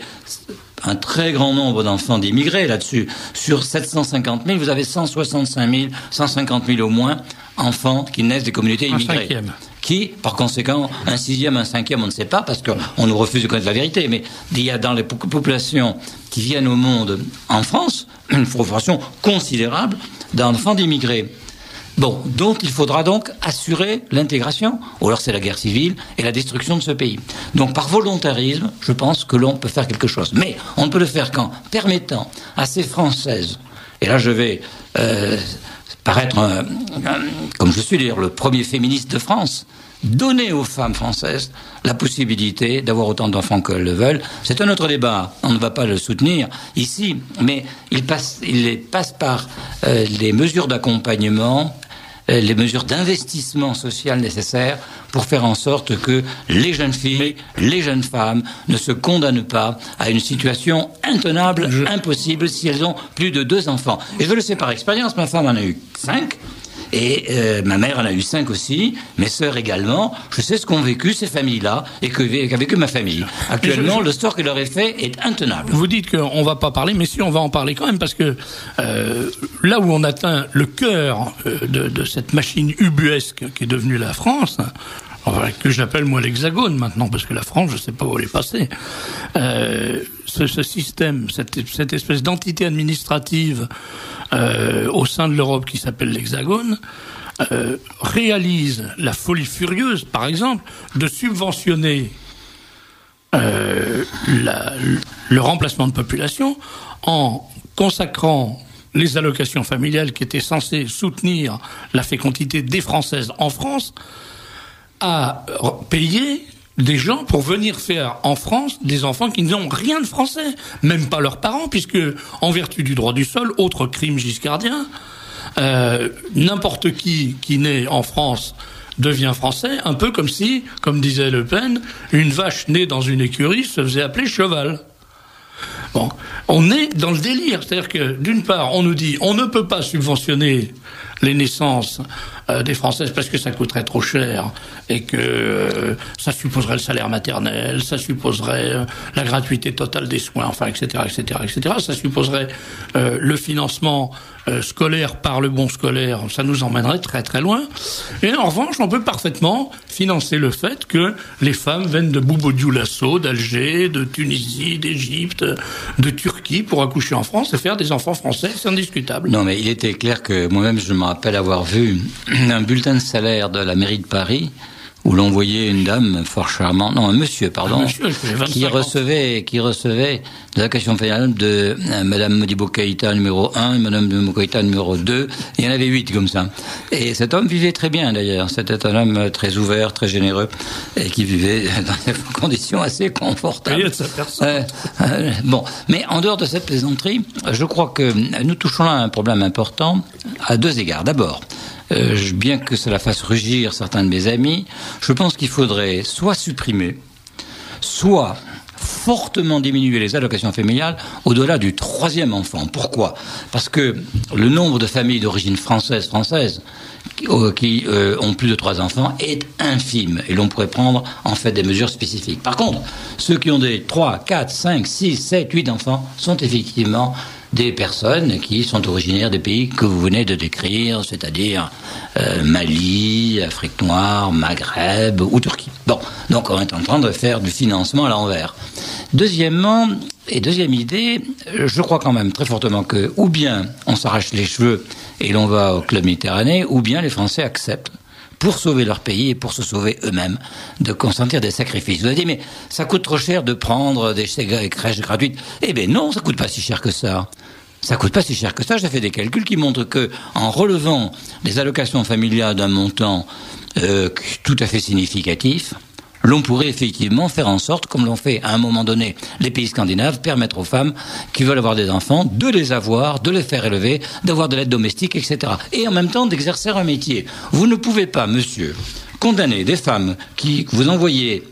un très grand nombre d'enfants d'immigrés là-dessus. Sur 750 000, vous avez 165 000, 150 000 au moins enfants qui naissent des communautés immigrées. Qui, par conséquent, un 6e, un 5e, on ne sait pas, parce qu'on nous refuse de connaître la vérité, mais il y a dans les populations qui viennent au monde en France une proportion considérable d'enfants d'immigrés. Bon, donc il faudra donc assurer l'intégration, ou alors c'est la guerre civile et la destruction de ce pays. Donc par volontarisme, je pense que l'on peut faire quelque chose. Mais on ne peut le faire qu'en permettant à ces Françaises, et là je vais paraître, comme je suis d'ailleurs le premier féministe de France, donner aux femmes françaises la possibilité d'avoir autant d'enfants qu'elles le veulent. C'est un autre débat, on ne va pas le soutenir ici, mais il passe par les mesures d'accompagnement, les mesures d'investissement social nécessaires pour faire en sorte que les jeunes filles, les jeunes femmes ne se condamnent pas à une situation intenable, impossible, si elles ont plus de 2 enfants. Et je le sais par expérience, ma femme en a eu 5, et ma mère en a eu 5 aussi, mes sœurs également. Je sais ce qu'ont vécu ces familles-là et qu'a vécu ma famille. Actuellement, le sort que leur est fait est intenable. Vous dites qu'on ne va pas parler, mais si, on va en parler quand même, parce que là où on atteint le cœur de cette machine ubuesque qui est devenue la France, que j'appelle moi l'Hexagone maintenant, parce que la France, je ne sais pas où elle est passée, ce système, cette espèce d'entité administrative au sein de l'Europe qui s'appelle l'Hexagone, réalise la folie furieuse, par exemple, de subventionner le remplacement de population en consacrant les allocations familiales qui étaient censées soutenir la fécondité des Françaises en France à payer des gens pour venir faire en France des enfants qui n'ont rien de français, même pas leurs parents, puisque en vertu du droit du sol, autre crime giscardien, n'importe qui naît en France devient français, un peu comme si, comme disait Le Pen, une vache née dans une écurie se faisait appeler cheval. Bon, on est dans le délire, c'est-à-dire que d'une part, on nous dit on ne peut pas subventionner les naissances des Françaises parce que ça coûterait trop cher et que ça supposerait le salaire maternel, ça supposerait la gratuité totale des soins, enfin, etc., etc., etc. Ça supposerait le financement scolaire par le bon scolaire, ça nous emmènerait très très loin. Et en revanche, on peut parfaitement financer le fait que les femmes viennent de Boubou Dioulasso, d'Alger, de Tunisie, d'Égypte, de Turquie pour accoucher en France et faire des enfants français, c'est indiscutable. Non, mais il était clair que moi-même, je me rappelle avoir vu un bulletin de salaire de la mairie de Paris où l'on voyait une dame fort charmante, non, un monsieur, pardon, qui recevait des allocations familiales de Madame Modibo Keïta numéro 1 et Madame Modibo Keïta numéro 2. Il y en avait 8 comme ça. Et cet homme vivait très bien d'ailleurs. C'était un homme très ouvert, très généreux et qui vivait dans des conditions assez confortables. Bon, mais en dehors de cette plaisanterie, je crois que nous touchons là un problème important à deux égards. D'abord, bien que cela fasse rugir certains de mes amis, je pense qu'il faudrait soit supprimer, soit fortement diminuer les allocations familiales au-delà du 3e enfant. Pourquoi ? Parce que le nombre de familles d'origine française qui ont plus de 3 enfants est infime et l'on pourrait prendre en fait des mesures spécifiques. Par contre, ceux qui ont des 3, 4, 5, 6, 7, 8 enfants sont effectivement des personnes qui sont originaires des pays que vous venez de décrire, c'est-à-dire Mali, Afrique noire, Maghreb ou Turquie. Bon, donc on est en train de faire du financement à l'envers. Deuxièmement, et deuxième idée, je crois quand même très fortement que ou bien on s'arrache les cheveux et l'on va au club méditerranéen, ou bien les Français acceptent, pour sauver leur pays et pour se sauver eux-mêmes, de consentir des sacrifices. Vous avez dit, mais ça coûte trop cher de prendre des crèches gratuites. Eh bien non, ça coûte pas si cher que ça. Ça coûte pas si cher que ça. J'ai fait des calculs qui montrent que, en relevant les allocations familiales d'un montant tout à fait significatif, l'on pourrait effectivement faire en sorte, comme l'ont fait à un moment donné les pays scandinaves, permettre aux femmes qui veulent avoir des enfants de les avoir, de les faire élever, d'avoir de l'aide domestique, etc. Et en même temps d'exercer un métier. Vous ne pouvez pas, monsieur, condamner des femmes que vous envoyez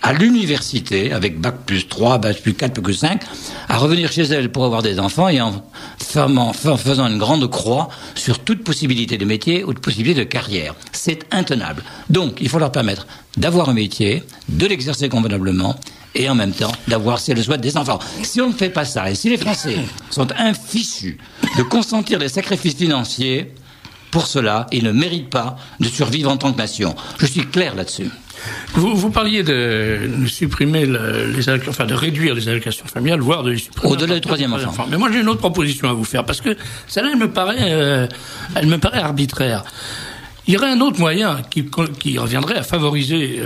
à l'université, avec bac plus 3, bac plus 4, bac plus 5, à revenir chez elles pour avoir des enfants et en faisant une grande croix sur toute possibilité de métier ou de possibilité de carrière. C'est intenable. Donc, il faut leur permettre d'avoir un métier, de l'exercer convenablement et en même temps d'avoir, si elles le souhaitent, des enfants. Si on ne fait pas ça, et si les Français sont infichus de consentir des sacrifices financiers, pour cela, ils ne méritent pas de survivre en tant que nation. Je suis clair là-dessus. Vous parliez de supprimer de réduire les allocations familiales, voire de les supprimer. Au-delà du 3e enfant. Mais moi, j'ai une autre proposition à vous faire, parce que celle-là, elle me paraît arbitraire. Il y aurait un autre moyen qui reviendrait à favoriser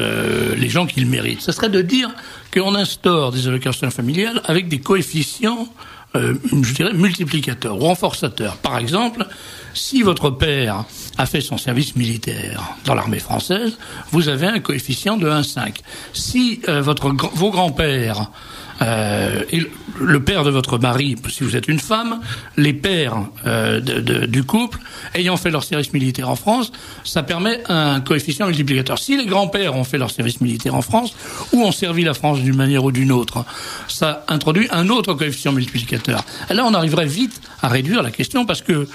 les gens qui le méritent. Ce serait de dire qu'on instaure des allocations familiales avec des coefficients, je dirais, multiplicateurs ou renforçateurs. Par exemple, si votre père a fait son service militaire dans l'armée française, vous avez un coefficient de 1,5. Si vos grands-pères et le père de votre mari, si vous êtes une femme, les pères du couple ayant fait leur service militaire en France, ça permet un coefficient multiplicateur. Si les grands-pères ont fait leur service militaire en France ou ont servi la France d'une manière ou d'une autre, ça introduit un autre coefficient multiplicateur. Et là, on arriverait vite à réduire la question parce que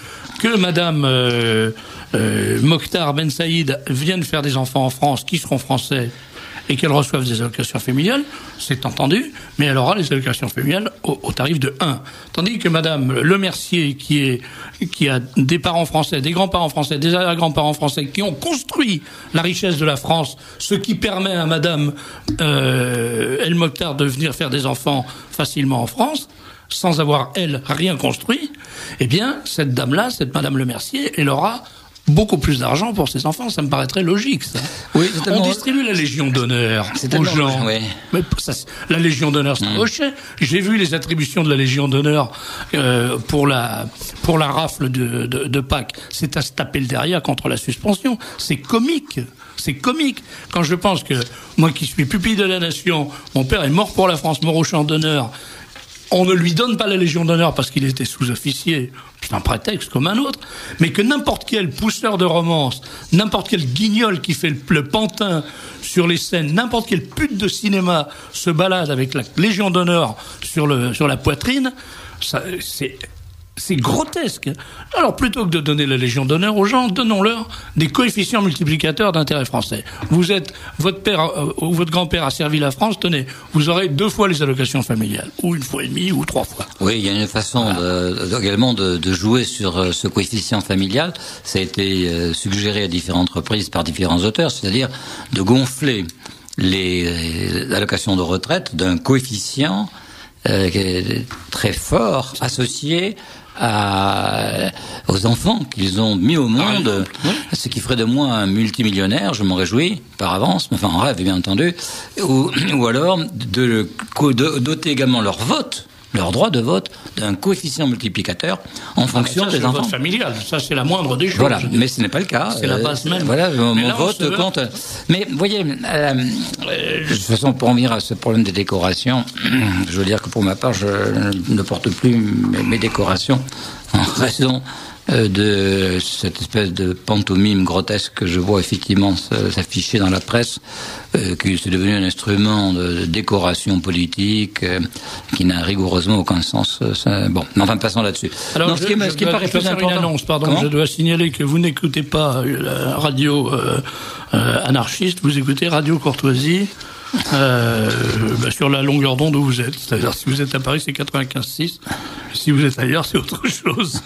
Madame Mokhtar Ben Saïd vienne faire des enfants en France qui seront français et qu'elle reçoive des allocations familiales, c'est entendu, mais elle aura les allocations familiales au tarif de 1. Tandis que Madame Lemercier, qui a des parents français, des grands-parents français, des arrière-grands-parents français, qui ont construit la richesse de la France, ce qui permet à Madame El Mokhtar de venir faire des enfants facilement en France, sans avoir, elle, rien construit, eh bien, cette dame-là, cette Madame Lemercier, elle aura beaucoup plus d'argent pour ses enfants, ça me paraîtrait logique, ça. Oui, on distribue la Légion d'honneur aux gens. Oui. Mais ça, la Légion d'honneur, c'est un hochet. J'ai vu les attributions de la Légion d'honneur pour la rafle de Pâques. C'est à se taper le derrière contre la suspension. C'est comique. C'est comique. Quand je pense que, moi qui suis pupille de la nation, mon père est mort pour la France, mort au champ d'honneur, on ne lui donne pas la Légion d'honneur parce qu'il était sous-officier, c'est un prétexte comme un autre, mais que n'importe quel pousseur de romance, n'importe quel guignol qui fait le pantin sur les scènes, n'importe quelle pute de cinéma se balade avec la Légion d'honneur sur la poitrine, ça, c'est grotesque. Alors, plutôt que de donner la Légion d'honneur aux gens, donnons-leur des coefficients multiplicateurs d'intérêt français. Votre père ou votre grand-père a servi la France, tenez, vous aurez 2 fois les allocations familiales, ou 1 fois et demie, ou 3 fois. Oui, il y a une façon également de jouer sur ce coefficient familial. Ça a été suggéré à différentes reprises par différents auteurs, c'est-à-dire de gonfler les allocations de retraite d'un coefficient très fort associé aux enfants qu'ils ont mis au monde, ce qui ferait de moi un multimillionnaire, je m'en réjouis par avance, enfin en rêve bien entendu, ou alors de doter également leur droit de vote d'un coefficient multiplicateur en fonction des enfants. C'est le vote familial, ça c'est la moindre des choses. Voilà, mais ce n'est pas le cas. C'est la base même. Voilà, mon vote compte. Mais vous voyez, de toute façon, pour en venir à ce problème des décorations, je veux dire que pour ma part, je ne porte plus mes décorations en raison de cette espèce de pantomime grotesque que je vois effectivement s'afficher dans la presse, que c'est devenu un instrument de décoration politique qui n'a rigoureusement aucun sens. Bon, mais enfin, passons là-dessus. Alors, non, ce qui paraît plus important. Une annonce, pardon. Comment ? Je dois signaler que vous n'écoutez pas la radio anarchiste, vous écoutez Radio Courtoisie. Sur la longueur d'onde où vous êtes. C'est-à-dire, si vous êtes à Paris, c'est 95.6. Si vous êtes ailleurs, c'est autre chose.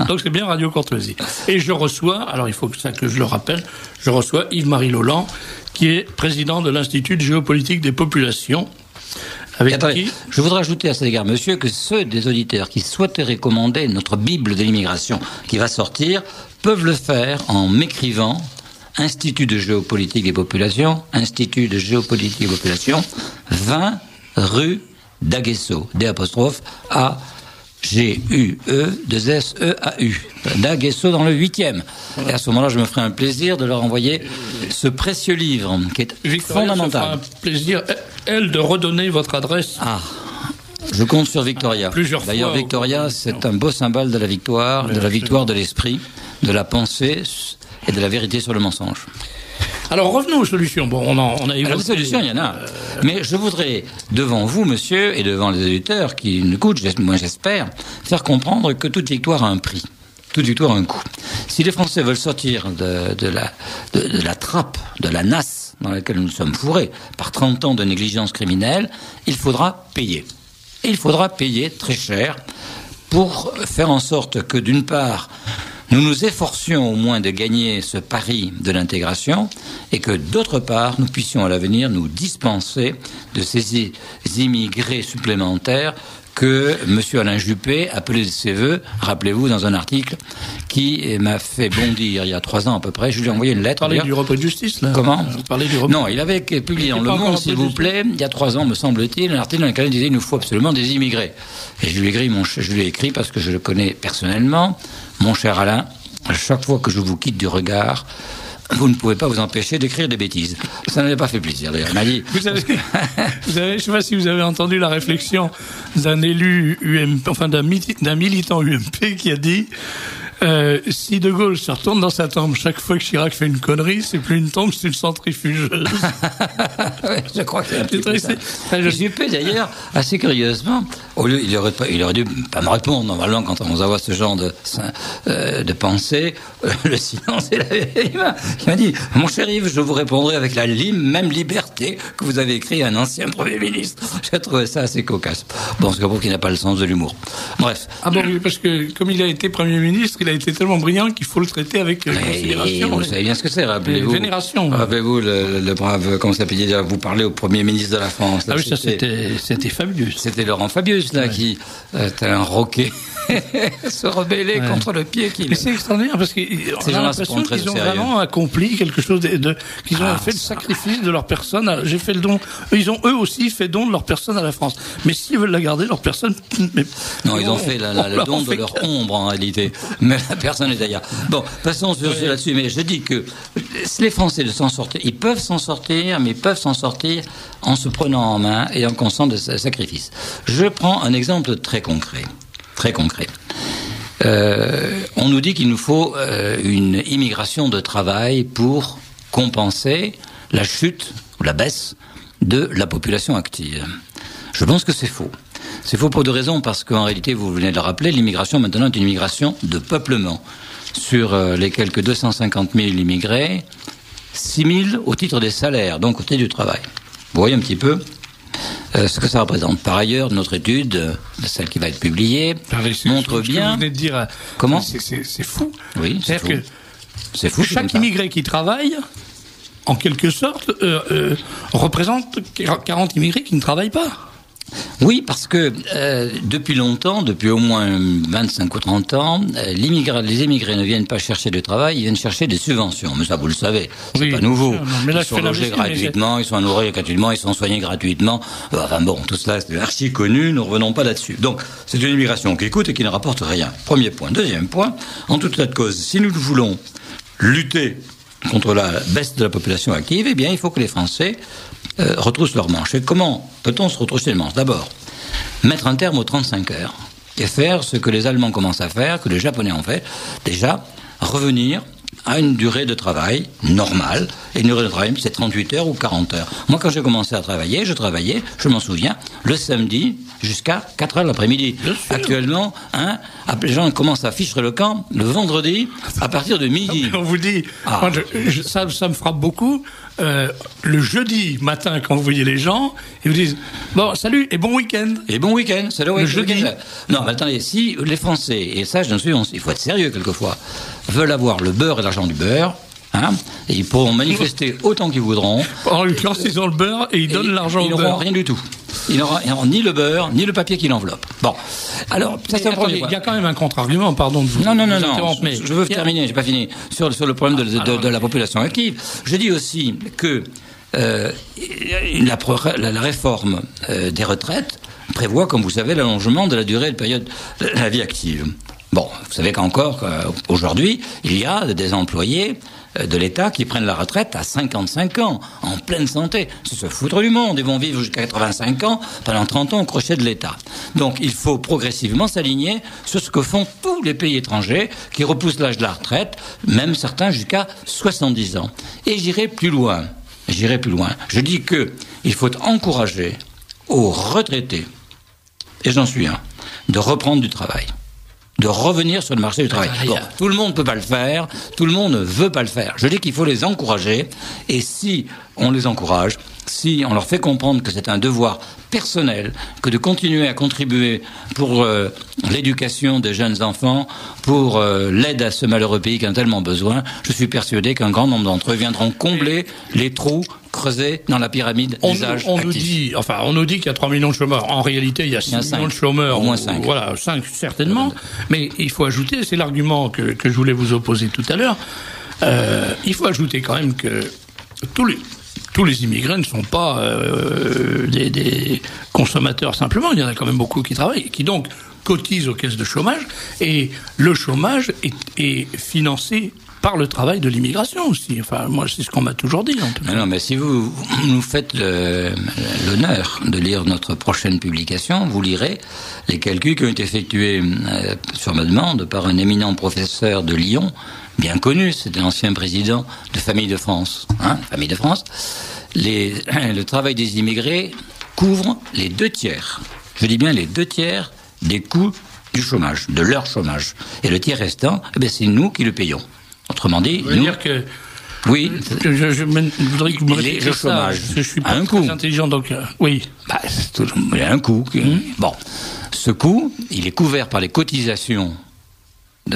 Donc, c'est bien Radio Courtoisie. Et je reçois, alors il faut que je le rappelle, je reçois Yves-Marie Lolland, qui est président de l'Institut de géopolitique des populations. Je voudrais ajouter à cet égard, monsieur, que ceux des auditeurs qui souhaiteraient commander notre Bible de l'immigration qui va sortir peuvent le faire en m'écrivant Institut de géopolitique des populations, 20 rue d'Aguesseau, D'-A-G-U-E-2-S-E-A-U, d'Aguesseau dans le 8e. Et à ce moment-là, je me ferai un plaisir de leur envoyer ce précieux livre qui est fondamental. Ça fera un plaisir, elle, de redonner votre adresse. Ah, je compte sur Victoria. D'ailleurs, Victoria, c'est un beau symbole de la victoire, de l'esprit, de la pensée et de la vérité sur le mensonge. Alors revenons aux solutions. Bon, on a évoqué... Alors, des solutions, il y en a. Mais je voudrais, devant vous, monsieur, et devant les auditeurs qui nous écoutent, moi j'espère, faire comprendre que toute victoire a un prix. Toute victoire a un coût. Si les Français veulent sortir de la trappe, de la nasse dans laquelle nous sommes fourrés par 30 ans de négligence criminelle, il faudra payer. Et il faudra payer très cher pour faire en sorte que, d'une part, nous nous efforcions au moins de gagner ce pari de l'intégration et que, d'autre part, nous puissions à l'avenir nous dispenser de ces immigrés supplémentaires que M. Alain Juppé appelait de ses voeux, rappelez-vous, dans un article qui m'a fait bondir il y a 3 ans à peu près. Je lui ai envoyé une lettre. Vous parlez du repris de justice, là ? Comment ? Non, il avait publié dans Le Monde, s'il vous plaît, il y a 3 ans, me semble-t-il, un article dans lequel il disait qu'il nous faut absolument des immigrés. Et je lui ai écrit parce que je le connais personnellement. Mon cher Alain, à chaque fois que je vous quitte du regard, vous ne pouvez pas vous empêcher d'écrire des bêtises. Ça n'avait pas fait plaisir, d'ailleurs. Il m'a dit... Vous savez, je ne sais pas si vous avez entendu la réflexion d'un élu d'un militant UMP qui a dit si De Gaulle se retourne dans sa tombe chaque fois que Chirac fait une connerie, c'est plus une tombe, c'est une centrifugeuse. Ouais, je crois que c'est un petit peu ça. Juppé, d'ailleurs, assez curieusement, il aurait dû pas me répondre. Normalement, quand on envoie ce genre de pensée, le silence est la vérité. Il m'a dit, mon cher Yves, je vous répondrai avec la même liberté que vous avez écrit à un ancien Premier ministre. J'ai trouvé ça assez cocasse. Bon, c'est pour qu'il n'a pas le sens de l'humour. Bref. Ah bon, parce que comme il a été Premier ministre, il a été tellement brillant qu'il faut le traiter avec considération. Vous savez bien ce que c'est, rappelez-vous. Vénération. Rappelez-vous le brave, comment ça s'appelait déjà, vous parlez au Premier ministre de la France. Là, oui, ça c'était Fabius. C'était Laurent Fabius, là, qui était un roquet se rebeller contre le pied qu'il... Mais c'est extraordinaire parce qu'on a l'impression qu'ils ont vraiment accompli quelque chose qu'ils ont fait le sacrifice de leur personne. J'ai fait le don. Ils ont eux aussi fait don de leur personne à la France. Mais s'ils veulent la garder, leur personne... Non, ils ont fait le don de leur ombre en réalité. Mais la personne est ailleurs. Bon, passons sur là-dessus. Mais je dis que les Français de s'en sortir, ils peuvent s'en sortir, mais ils peuvent s'en sortir en se prenant en main et en conscience de sacrifice. Je prends un exemple très concret. Très concret. On nous dit qu'il nous faut une immigration de travail pour compenser la chute ou la baisse de la population active. Je pense que c'est faux. C'est faux pour deux raisons, parce qu'en réalité, vous venez de le rappeler, l'immigration maintenant est une immigration de peuplement. Sur les quelques 250 000 immigrés, 6 000 au titre des salaires, donc au titre du travail. Vous voyez un petit peu ce que ça représente. Par ailleurs, notre étude, celle qui va être publiée, montre bien... Ce que vous venez de dire, comment ? C'est fou. Oui, c'est fou. C'est fou. Chaque immigré qui travaille, en quelque sorte, représente 40 immigrés qui ne travaillent pas. Oui, parce que depuis longtemps, depuis au moins 25 ou 30 ans, les immigrés ne viennent pas chercher du travail, ils viennent chercher des subventions. Mais ça, vous le savez, c'est pas nouveau. Ils sont logés gratuitement, ils sont nourris gratuitement, ils sont soignés gratuitement. Enfin bon, tout cela c'est archi connu, nous ne revenons pas là-dessus. Donc, c'est une immigration qui coûte et qui ne rapporte rien. Premier point. Deuxième point, en toute cette cause, si nous voulons lutter contre la baisse de la population active, eh bien, il faut que les Français retroussent leurs manches. Et comment peut-on se retrousser les manches ? D'abord, mettre un terme aux 35 heures et faire ce que les Allemands commencent à faire, que les Japonais ont fait, déjà revenir à une durée de travail normale. Et une durée de travail, c'est 38 heures ou 40 heures. Moi, quand j'ai commencé à travailler, je m'en souviens, le samedi jusqu'à 4 heures l'après-midi. Actuellement, les gens commencent à ficher le camp le vendredi à partir de midi. On vous dit, ça me frappe beaucoup. Le jeudi matin, quand vous voyez les gens, ils vous disent bon, salut et bon week-end. Et bon week-end, c'est le jeudi. Week-end. Non, mais attendez, si les Français, et ça, il faut être sérieux quelquefois, veulent avoir le beurre et l'argent du beurre, et ils pourront manifester autant qu'ils voudront. En l'occurrence, ils ont le beurre et ils donnent l'argent au beurre. Ils n'auront rien du tout. Ils n'auront ni le beurre, ni le papier qui l'enveloppe. Bon. Alors, ça, c'est un premier point. Il y a quand même un contre-argument, pardon de vous. Non. Mais je veux terminer, j'ai pas fini. Sur le problème de la population active. Je dis aussi que la réforme des retraites prévoit, comme vous savez, l'allongement de la durée de période de la vie active. Bon, vous savez qu'encore, aujourd'hui, il y a des employés de l'État qui prennent la retraite à 55 ans, en pleine santé. C'est se foutre du monde. Ils vont vivre jusqu'à 85 ans, pendant 30 ans au crochet de l'État. Donc, il faut progressivement s'aligner sur ce que font tous les pays étrangers qui repoussent l'âge de la retraite, même certains jusqu'à 70 ans. Et j'irai plus loin. Je dis que il faut encourager aux retraités, et j'en suis un, de reprendre du travail. De revenir sur le marché du travail. Bon, tout le monde ne peut pas le faire, tout le monde ne veut pas le faire. Je dis qu'il faut les encourager, et si on les encourage, si on leur fait comprendre que c'est un devoir personnel, que de continuer à contribuer pour l'éducation des jeunes enfants, pour l'aide à ce malheureux pays qui en a tellement besoin, je suis persuadé qu'un grand nombre d'entre eux viendront combler les trous creusés dans la pyramide des âges actifs. On nous dit qu'il y a 3 millions de chômeurs. En réalité, il y a 6 millions de chômeurs. Au moins 5. Voilà, 5 certainement. Mais il faut ajouter, c'est l'argument que je voulais vous opposer tout à l'heure, il faut ajouter quand même que tous les immigrés ne sont pas des consommateurs simplement. Il y en a quand même beaucoup qui travaillent et qui donc cotisent aux caisses de chômage. Et le chômage est financé par le travail de l'immigration aussi. Enfin, moi, c'est ce qu'on m'a toujours dit, en tout cas. Non, mais si vous nous faites l'honneur de lire notre prochaine publication, vous lirez les calculs qui ont été effectués sur ma demande par un éminent professeur de Lyon, bien connu, c'était l'ancien président de Famille de France. Famille de France. Le travail des immigrés couvre les 2/3. Je dis bien les 2/3 des coûts du chômage, de leur chômage. Et le tiers restant, c'est nous qui le payons. Autrement dit, vous dire que oui, je voudrais que vous me répétiez le chômage ça, parce que je suis pas très intelligent, donc oui. Il y a un coût. Bon, ce coût, il est couvert par les cotisations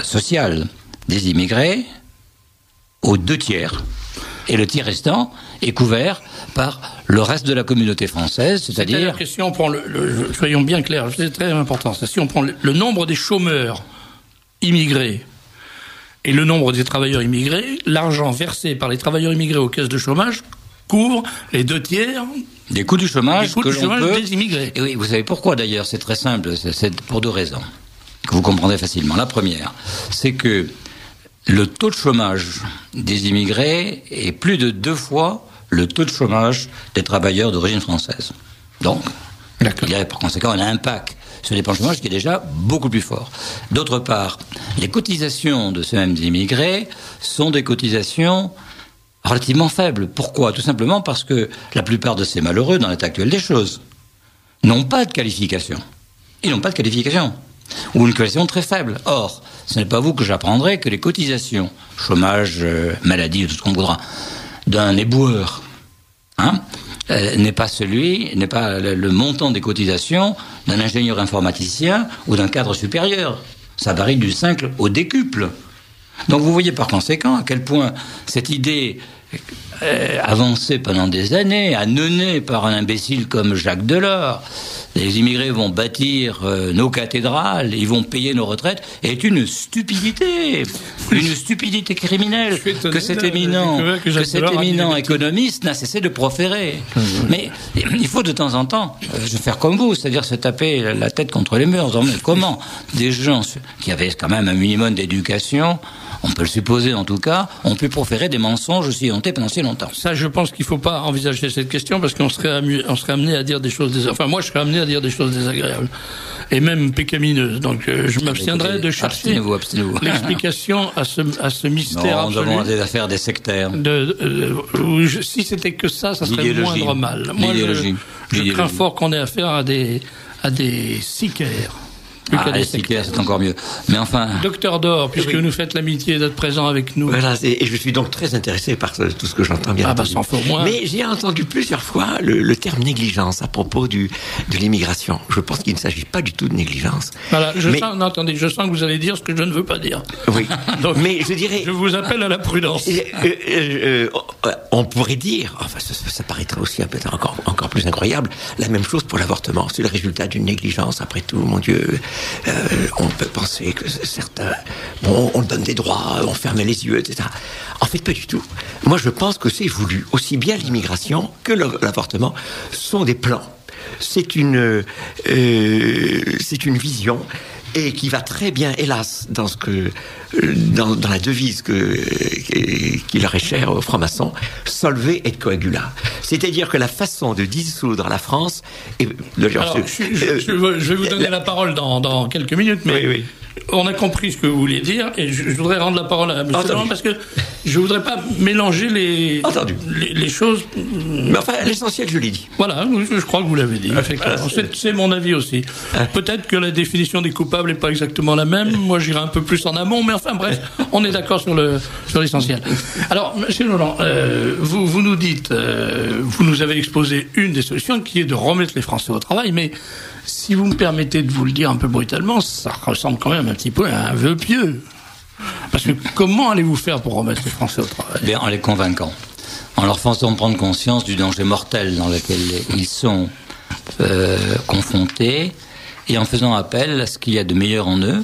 sociales des immigrés aux 2/3. Et le tiers restant est couvert par le reste de la communauté française, c'est-à-dire... que si on prend soyons bien clairs, c'est très important, si on prend le nombre des chômeurs immigrés et le nombre des travailleurs immigrés, l'argent versé par les travailleurs immigrés aux caisses de chômage couvre les 2/3 des coûts du chômage, des immigrés. Et oui, vous savez pourquoi d'ailleurs, c'est très simple, c'est pour 2 raisons que vous comprendrez facilement. La première, c'est que le taux de chômage des immigrés est plus de 2 fois le taux de chômage des travailleurs d'origine française. Donc, il y a par conséquent un impact sur les plans de chômage qui est déjà beaucoup plus fort. D'autre part, les cotisations de ces mêmes immigrés sont des cotisations relativement faibles. Pourquoi ? Tout simplement parce que la plupart de ces malheureux, dans l'état actuel des choses, n'ont pas de qualification. Ils n'ont pas de qualification. Ou une qualification très faible. Or, ce n'est pas vous que j'apprendrai que les cotisations, chômage, maladie, tout ce qu'on voudra, d'un éboueur, n'est pas le montant des cotisations d'un ingénieur informaticien ou d'un cadre supérieur. Ça varie du simple au décuple. Donc vous voyez par conséquent à quel point cette idée avancée pendant des années, annonée par un imbécile comme Jacques Delors, les immigrés vont bâtir nos cathédrales, ils vont payer nos retraites, est une stupidité criminelle que cet éminent économiste n'a cessé de proférer. Mais il faut de temps en temps faire comme vous, c'est-à-dire se taper la tête contre les murs. Comment des gens qui avaient quand même un minimum d'éducation, on peut le supposer en tout cas, ont pu proférer des mensonges aussi hontés pendant si longtemps. Ça, je pense qu'il ne faut pas envisager cette question parce qu'on serait amené à dire des choses désagréables. Enfin, moi, je serais amené à dire des choses désagréables et même pécamineuses. Donc, je m'abstiendrai de chercher l'explication à ce mystère absolu. Nous avons des affaires des sectaires. Si c'était que ça serait le moindre mal. Moi, je crains fort qu'on ait affaire à des sicaires. Les sicaires, c'est encore mieux. Mais enfin... Docteur Dor, puisque vous nous faites l'amitié d'être présent avec nous. Voilà, et je suis donc très intéressé par tout ce que j'entends bien. Sans faux moins. Mais j'ai entendu plusieurs fois le terme négligence à propos de l'immigration. Je pense qu'il ne s'agit pas du tout de négligence. Voilà, je sens que vous allez dire ce que je ne veux pas dire. Oui, donc, mais je dirais... Je vous appelle à la prudence. On pourrait dire, enfin ça paraîtrait aussi peut-être encore plus incroyable, la même chose pour l'avortement. C'est le résultat d'une négligence, après tout, mon Dieu. On peut penser que certains, on donne des droits, on ferme les yeux, etc. En fait, pas du tout. Moi, je pense que c'est voulu. Aussi bien l'immigration que l'avortement sont des plans. C'est une vision et qui va très bien, hélas, dans la devise qui leur est chère aux francs-maçons, solver et coagula. C'est-à-dire que la façon de dissoudre la France est... je vais vous donner la parole dans quelques minutes, mais oui. On a compris ce que vous vouliez dire, et je voudrais rendre la parole à M. Laurent, parce que je voudrais pas mélanger les choses. Mais enfin, l'essentiel, je l'ai dit. Voilà, je crois que vous l'avez dit, effectivement. C'est mon avis aussi. Peut-être que la définition des coupables n'est pas exactement la même. Moi, j'irai un peu plus en amont, mais enfin, bref, on est d'accord sur l'essentiel. Alors, M. Laurent, vous nous dites, vous nous avez exposé une des solutions qui est de remettre les Français au travail, mais si vous me permettez de vous le dire un peu brutalement, ça ressemble quand même un petit peu à un vœu pieux. Parce que comment allez-vous faire pour remettre les Français au travail ? Bien, en les convainquant, en leur faisant prendre conscience du danger mortel dans lequel ils sont confrontés, et en faisant appel à ce qu'il y a de meilleur en eux.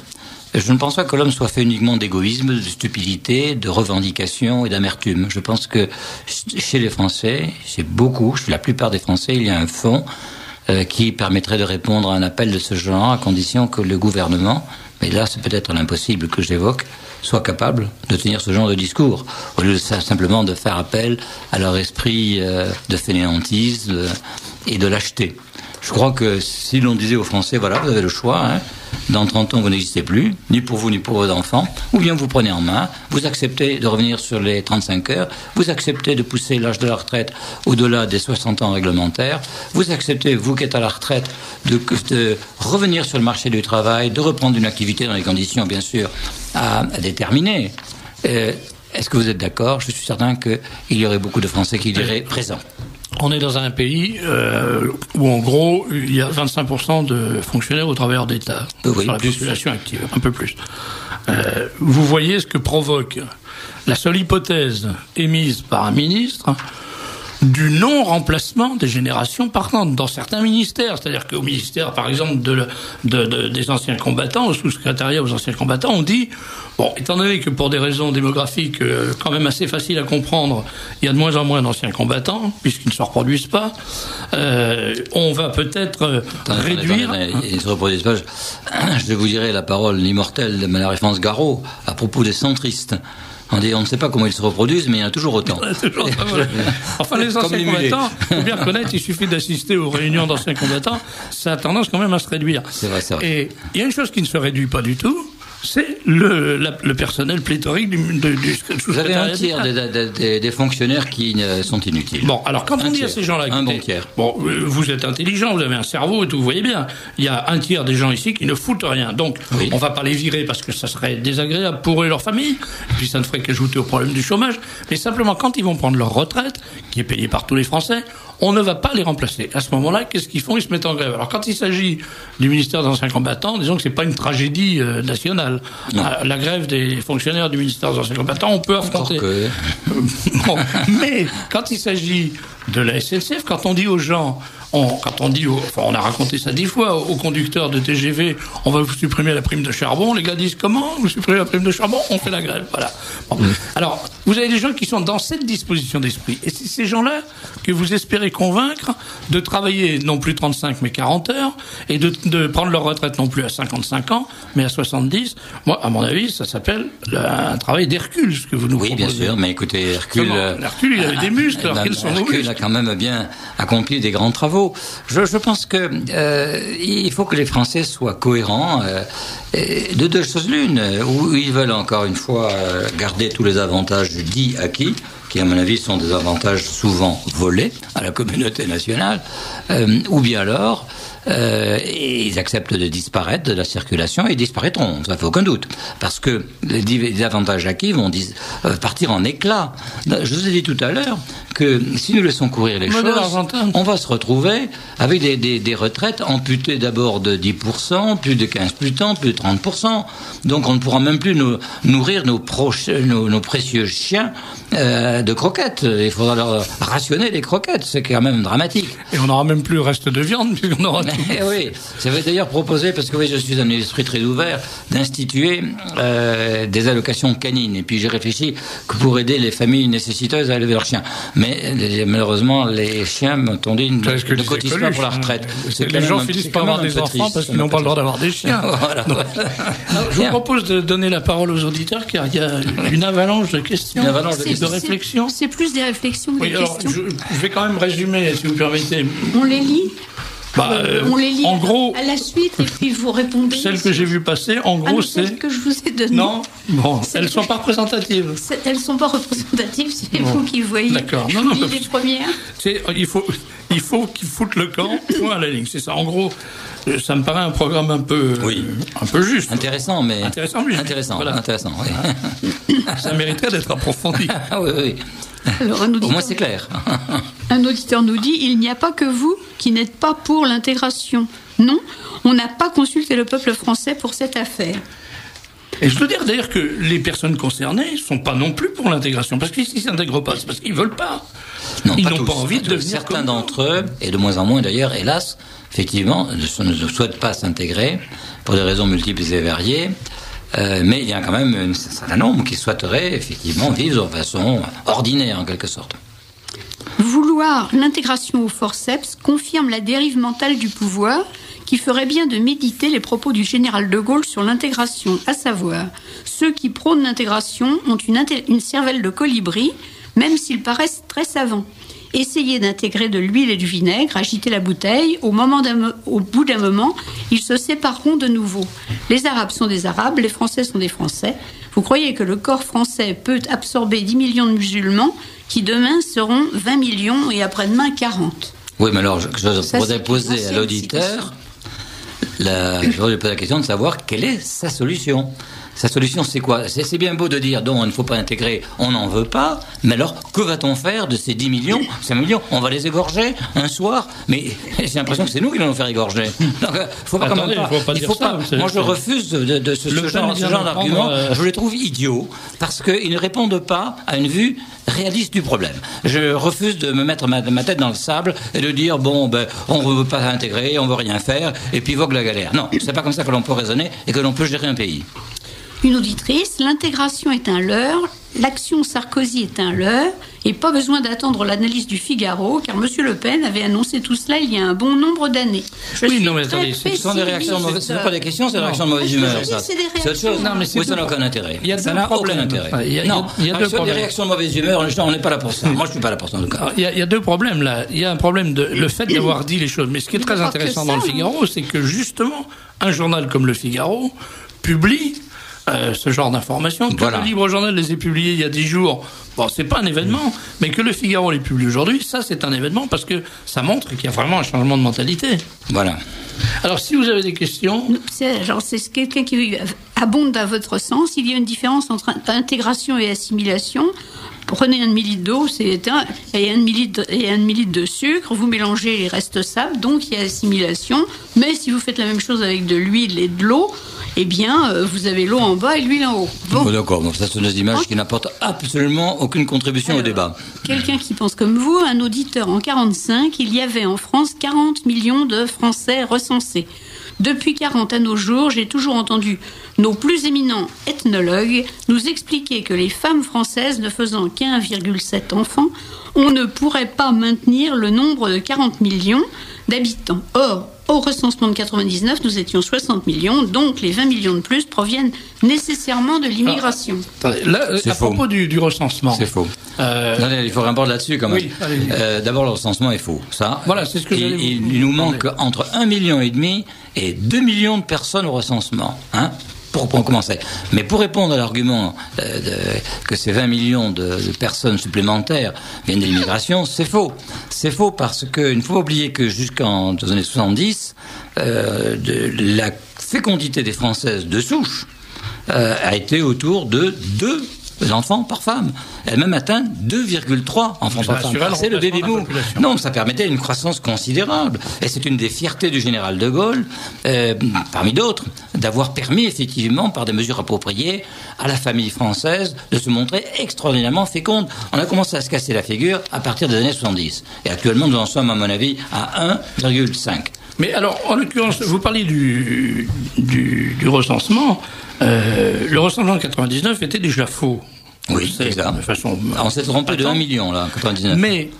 Je ne pense pas que l'homme soit fait uniquement d'égoïsme, de stupidité, de revendication et d'amertume. Je pense que chez les Français, chez la plupart des Français, il y a un fond qui permettrait de répondre à un appel de ce genre, à condition que le gouvernement, mais là c'est peut-être l'impossible que j'évoque, soit capable de tenir ce genre de discours, au lieu de simplement de faire appel à leur esprit de fainéantise et de lâcheté. Je crois que si l'on disait aux Français, voilà, vous avez le choix, dans 30 ans vous n'existez plus, ni pour vous ni pour vos enfants, ou bien vous prenez en main, vous acceptez de revenir sur les 35 heures, vous acceptez de pousser l'âge de la retraite au-delà des 60 ans réglementaires, vous acceptez, vous qui êtes à la retraite, de revenir sur le marché du travail, de reprendre une activité dans les conditions, bien sûr, à déterminer. Est-ce que vous êtes d'accord ? Je suis certain qu'il y aurait beaucoup de Français qui diraient présent. On est dans un pays où, en gros, il y a 25% de fonctionnaires ou travailleurs d'État sur la population active, un peu plus. Vous voyez ce que provoque la seule hypothèse émise par un ministre du non-remplacement des générations partantes dans certains ministères. C'est-à-dire qu'au ministère, par exemple, des anciens combattants, au sous-secrétariat aux anciens combattants, on dit, bon, étant donné que pour des raisons démographiques quand même assez faciles à comprendre, il y a de moins en moins d'anciens combattants, puisqu'ils ne se reproduisent pas, on va peut-être réduire... Ils ne se reproduisent pas. Je vous dirai la parole immortelle de Marie-France Garot à propos des centristes. On ne sait pas comment ils se reproduisent, mais il y en a toujours autant. Enfin, les anciens combattants, il faut bien reconnaître, il suffit d'assister aux réunions d'anciens combattants, ça a tendance quand même à se réduire. C'est vrai, c'est vrai. Et il y a une chose qui ne se réduit pas du tout, c'est le personnel pléthorique du Vous avez un tiers des fonctionnaires qui sont inutiles. Bon, alors quand on dit à ces gens-là... Un bon tiers. Bon, vous êtes intelligents, vous avez un cerveau et tout, vous voyez bien. Il y a un tiers des gens ici qui ne foutent rien. Donc, on ne va pas les virer parce que ça serait désagréable pour eux et leur famille. Et puis ça ne ferait qu'ajouter au problème du chômage. Mais simplement, quand ils vont prendre leur retraite, qui est payée par tous les Français, on ne va pas les remplacer. À ce moment-là, qu'est-ce qu'ils font? Ils se mettent en grève. Alors quand il s'agit du ministère des Anciens Combattants, disons que c'est pas une tragédie nationale. La grève des fonctionnaires du ministère des Anciens Combattants, on peut affronter. Bon, mais quand il s'agit de la SNCF, quand on dit aux gens, on a raconté ça 10 fois aux conducteurs de TGV, on va vous supprimer la prime de charbon. Les gars disent comment vous supprimez la prime de charbon? On fait la grève. Voilà. Bon. Alors, vous avez des gens qui sont dans cette disposition d'esprit. Et c'est ces gens-là que vous espérez convaincre de travailler non plus 35 mais 40 heures et de prendre leur retraite non plus à 55 ans mais à 70. Moi, à mon avis, ça s'appelle un travail d'Hercule, ce que vous nous proposez. Oui, bien sûr, mais écoutez, Hercule... Hercule, il avait des muscles, alors quels sont nos muscles? Hercule a quand même bien accompli des grands travaux. Je pense que il faut que les Français soient cohérents de deux choses l'une, où ils veulent encore une fois garder tous les avantages dits acquis, qui à mon avis sont des avantages souvent volés à la communauté nationale, ou bien alors ils acceptent de disparaître de la circulation et disparaîtront, ça fait aucun doute, parce que les avantages acquis vont partir en éclats. Je vous ai dit tout à l'heure que si nous laissons courir les choses, on va se retrouver avec des retraites amputées d'abord de 10%, plus de 15%, plus de 30%. Donc on ne pourra même plus nourrir nos précieux chiens de croquettes. Il faudra leur rationner les croquettes, c'est quand même dramatique. Et on n'aura même plus le reste de viande, puisqu'on aura tout. Oui, j'avais d'ailleurs proposé, parce que oui, je suis un esprit très ouvert, d'instituer des allocations canines. Et puis j'ai réfléchi que pour aider les familles nécessiteuses à élever leurs chiens. Mais malheureusement, les chiens, m'ont dit, ne cotisent pas pour la retraite. Les gens finissent par avoir des enfants parce qu'ils n'ont pas le droit d'avoir des chiens. Voilà. Alors, je vous propose de donner la parole aux auditeurs, car il y a une avalanche de questions, de réflexions. C'est plus des réflexions que des questions. Je vais quand même résumer, si vous permettez. On les lit. On les lit en gros, à la suite et puis vous répondez. Celles que j'ai vues passer, en gros, c'est... Celles que je vous ai données. Non, bon, elles ne sont pas représentatives. Elles ne sont pas représentatives, c'est vous qui voyez. D'accord. Non, les premières. Il faut qu'ils foutent le camp, point à la ligne. C'est ça. En gros, ça me paraît un programme un peu juste. Intéressant, mais... Intéressant, voilà. Intéressant, oui. Ça mériterait d'être approfondi. Oui. Alors, au moins c'est clair. Un auditeur nous dit: il n'y a pas que vous qui n'êtes pas pour l'intégration. Non, on n'a pas consulté le peuple français pour cette affaire. Et je dois dire d'ailleurs que les personnes concernées ne sont pas non plus pour l'intégration, parce qu'ils ne s'intègrent pas, c'est parce qu'ils ne veulent pas. Non, ils pas n'ont tous, pas envie de devenir certains d'entre eux, et de moins en moins d'ailleurs, hélas, effectivement, ne souhaitent pas s'intégrer pour des raisons multiples et variées. Mais il y a quand même un certain nombre qui souhaiteraient effectivement vivre de façon ordinaire en quelque sorte. Vouloir l'intégration au forceps confirme la dérive mentale du pouvoir qui ferait bien de méditer les propos du général de Gaulle sur l'intégration, à savoir ceux qui prônent l'intégration ont une cervelle de colibri, même s'ils paraissent très savants. Essayer d'intégrer de l'huile et du vinaigre, agiter la bouteille, au bout d'un moment, ils se sépareront de nouveau. Les Arabes sont des Arabes, les Français sont des Français. Vous croyez que le corps français peut absorber 10 millions de musulmans qui demain seront 20 millions et après-demain 40 ? Oui, mais alors je voudrais poser à l'auditeur je voudrais lui poser la question de savoir quelle est sa solution. Sa solution, c'est quoi? C'est bien beau de dire, donc, il ne faut pas intégrer, on n'en veut pas, mais alors, que va-t-on faire de ces 10 millions, 5 millions? On va les égorger un soir? Mais j'ai l'impression que c'est nous qui allons faire égorger. Donc, faut pas moi, je refuse de ce genre d'argument. Je les trouve idiots, parce qu'ils ne répondent pas à une vue réaliste du problème. Je refuse de me mettre ma tête dans le sable et de dire, bon, on ne veut pas intégrer, on ne veut rien faire, et puis vogue la galère. Non, c'est pas comme ça que l'on peut raisonner et que l'on peut gérer un pays. Une auditrice, l'intégration est un leurre, l'action Sarkozy est un leurre, et pas besoin d'attendre l'analyse du Figaro, car M. Le Pen avait annoncé tout cela il y a un bon nombre d'années. Non, mais attendez, ce sont des réactions de mauvaise... Ce ne sont pas des questions, c'est des réactions de mauvaise humeur. C'est autre chose. Non, mais ça n'a aucun intérêt. Ça n'a aucun intérêt. Sur des réactions de mauvaise humeur, on n'est pas là pour ça. Moi, je ne suis pas là pour ça, en tout cas. Il y a deux problèmes, là. Il y a un problème de le fait d'avoir dit les choses. Mais ce qui est très intéressant dans le Figaro, c'est que, justement, un journal comme le Figaro publie ce genre d'informations. Que le Libre Journal les ait publiées il y a 10 jours, bon, c'est pas un événement, mais que le Figaro les publie aujourd'hui, ça c'est un événement parce que ça montre qu'il y a vraiment un changement de mentalité. Voilà. Alors, si vous avez des questions... C'est quelqu'un qui abonde à votre sens. Il y a une différence entre intégration et assimilation. Prenez 1 demi-litre d'eau, et 1 demi-litre de sucre, vous mélangez les restes sables, donc il y a assimilation. Mais si vous faites la même chose avec de l'huile et de l'eau, eh bien, vous avez l'eau en bas et l'huile en haut. Bon. Oh, d'accord, donc ça sont des images qui n'apportent absolument aucune contribution au débat. Quelqu'un qui pense comme vous, un auditeur en 1945, il y avait en France 40 millions de Français recensés. Depuis 40 à nos jours, j'ai toujours entendu nos plus éminents ethnologues nous expliquer que les femmes françaises ne faisant qu'1,7 enfants, on ne pourrait pas maintenir le nombre de 40 millions d'habitants. Or, au recensement de 99, nous étions 60 millions, donc les 20 millions de plus proviennent nécessairement de l'immigration. Là, à propos du recensement... C'est faux. Il faut répondre là-dessus quand même. Oui, d'abord, le recensement est faux. Ça. Voilà, c'est ce que il nous manque entre 1,5 million et 2 millions de personnes au recensement. Hein, pour commencer. Mais pour répondre à l'argument que ces 20 millions de personnes supplémentaires viennent de l'immigration, c'est faux. C'est faux parce qu'il ne faut pas oublier que jusqu'en les années 70, la fécondité des Françaises de souche a été autour de 2 enfants par femme. Elle a même atteint 2,3 enfants par femme. C'est le baby-boom. Non, ça permettait une croissance considérable. Et c'est une des fiertés du général de Gaulle, parmi d'autres, d'avoir permis effectivement, par des mesures appropriées, à la famille française de se montrer extraordinairement féconde. On a commencé à se casser la figure à partir des années 70. Et actuellement, nous en sommes, à mon avis, à 1,5. Mais alors, en l'occurrence, vous parliez du recensement. Le recensement de 99 était déjà faux. Oui, c'est ça. On s'est trompé de 1 million, là, en 99. Mais,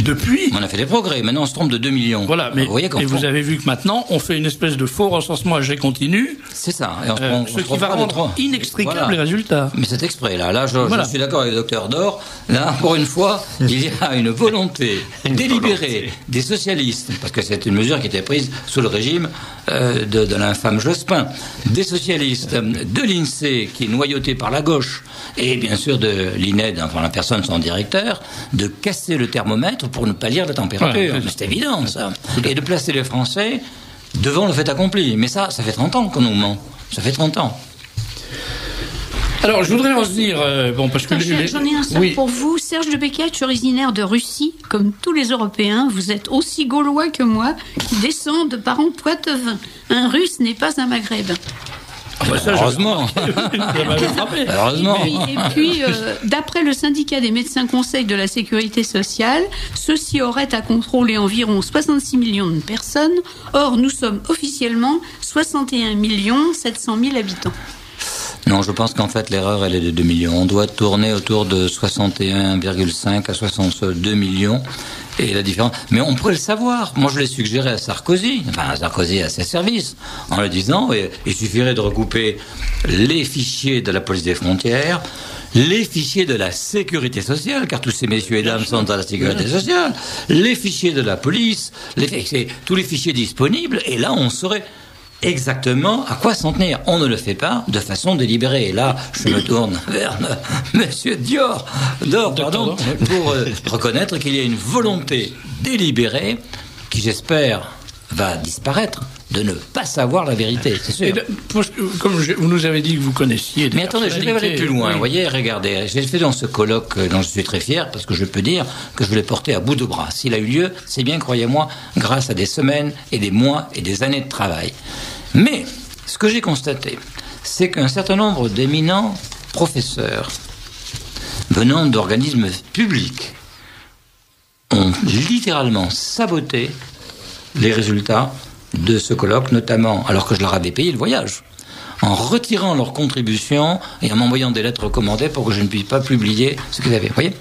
depuis... On a fait des progrès. Maintenant, on se trompe de 2 millions. Voilà, mais vous avez vu que maintenant, on fait une espèce de faux recensement à jet continu. C'est ça. Et ce qui va rendre inextricable les résultats. Mais c'est exprès, là. Là, je suis d'accord avec le docteur Dor. Là, pour une fois, il y a une volonté délibérée des socialistes, parce que c'est une mesure qui était prise sous le régime de l'infâme Jospin, des socialistes, de l'INSEE, qui est noyauté par la gauche, et bien sûr de l'INED, enfin la personne son directeur, de casser le thermomètre pour ne pas lire la température. Mais c'est évident, ça. Et de placer les Français devant le fait accompli. Mais ça fait 30 ans qu'on nous ment. Ça fait 30 ans. Alors, je voudrais revenir... parce que j'en ai un seul pour vous. Serge de Beketch, originaire de Russie, comme tous les Européens, vous êtes aussi gaulois que moi, qui descend de parents poitevins. Un Russe n'est pas un Maghrébin. Heureusement. Heureusement. Et puis, d'après le syndicat des médecins conseils de la sécurité sociale, ceux-ci auraient à contrôler environ 66 millions de personnes. Or, nous sommes officiellement 61 700 000 habitants. Non, je pense qu'en fait, l'erreur, elle est de 2 millions. On doit tourner autour de 61,5 à 62 millions. Et la différence. Mais on pourrait le savoir. Moi, je l'ai suggéré à Sarkozy. Enfin, Sarkozy à ses services. En le disant, il suffirait de recouper les fichiers de la police des frontières, les fichiers de la sécurité sociale, car tous ces messieurs et dames sont à la sécurité sociale, les fichiers de la police, tous les fichiers disponibles, et là, on saurait exactement à quoi s'en tenir. On ne le fait pas de façon délibérée. Et là, je me tourne vers Monsieur Dor, pour reconnaître qu'il y a une volonté délibérée qui, j'espère, va disparaître de ne pas savoir la vérité, c'est sûr. Comme vous nous avez dit que vous connaissiez des Mais attendez, je vais aller plus loin. Oui. Vous voyez, regardez, j'ai fait dans ce colloque dont je suis très fier, parce que je peux dire que je l'ai porté à bout de bras. S'il a eu lieu, c'est bien, croyez-moi, grâce à des semaines et des mois et des années de travail. Mais ce que j'ai constaté, c'est qu'un certain nombre d'éminents professeurs venant d'organismes publics ont littéralement saboté les résultats de ce colloque, notamment alors que je leur avais payé le voyage, en retirant leur contribution et en m'envoyant des lettres recommandées pour que je ne puisse pas publier ce qu'ils avaient. Vous voyez ?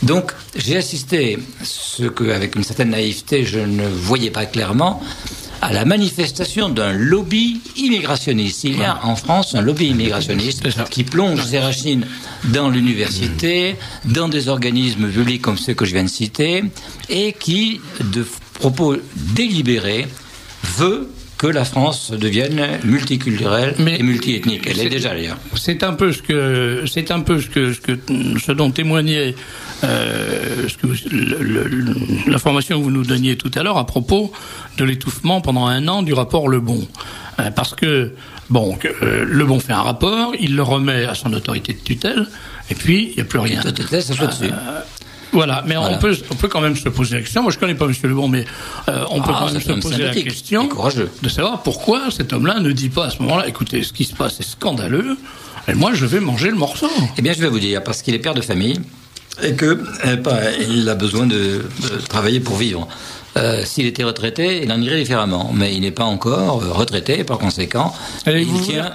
Donc, j'ai assisté, ce qu'avec une certaine naïveté je ne voyais pas clairement, à la manifestation d'un lobby immigrationniste. Il y a en France un lobby immigrationniste qui plonge ses racines dans l'université, dans des organismes publics comme ceux que je viens de citer, et qui, de propos délibérés, veut que la France devienne multiculturelle et multiethnique. Elle est déjà d'ailleurs. C'est un peu ce dont témoignait l'information que vous nous donniez tout à l'heure à propos de l'étouffement pendant 1 an du rapport Lebon. Parce que Lebon fait un rapport, il le remet à son autorité de tutelle, et puis il n'y a plus rien. Tutelle, ça se dessus. Voilà, mais voilà. On peut quand même se poser la question. Moi, je connais pas M. Lebon, mais on peut quand même se poser la question de savoir pourquoi cet homme-là ne dit pas à ce moment-là, écoutez, ce qui se passe est scandaleux, et moi, je vais manger le morceau. Eh bien, je vais vous dire, parce qu'il est père de famille, et qu'il a besoin de travailler pour vivre. S'il était retraité, il en irait différemment. Mais il n'est pas encore retraité, par conséquent, il tient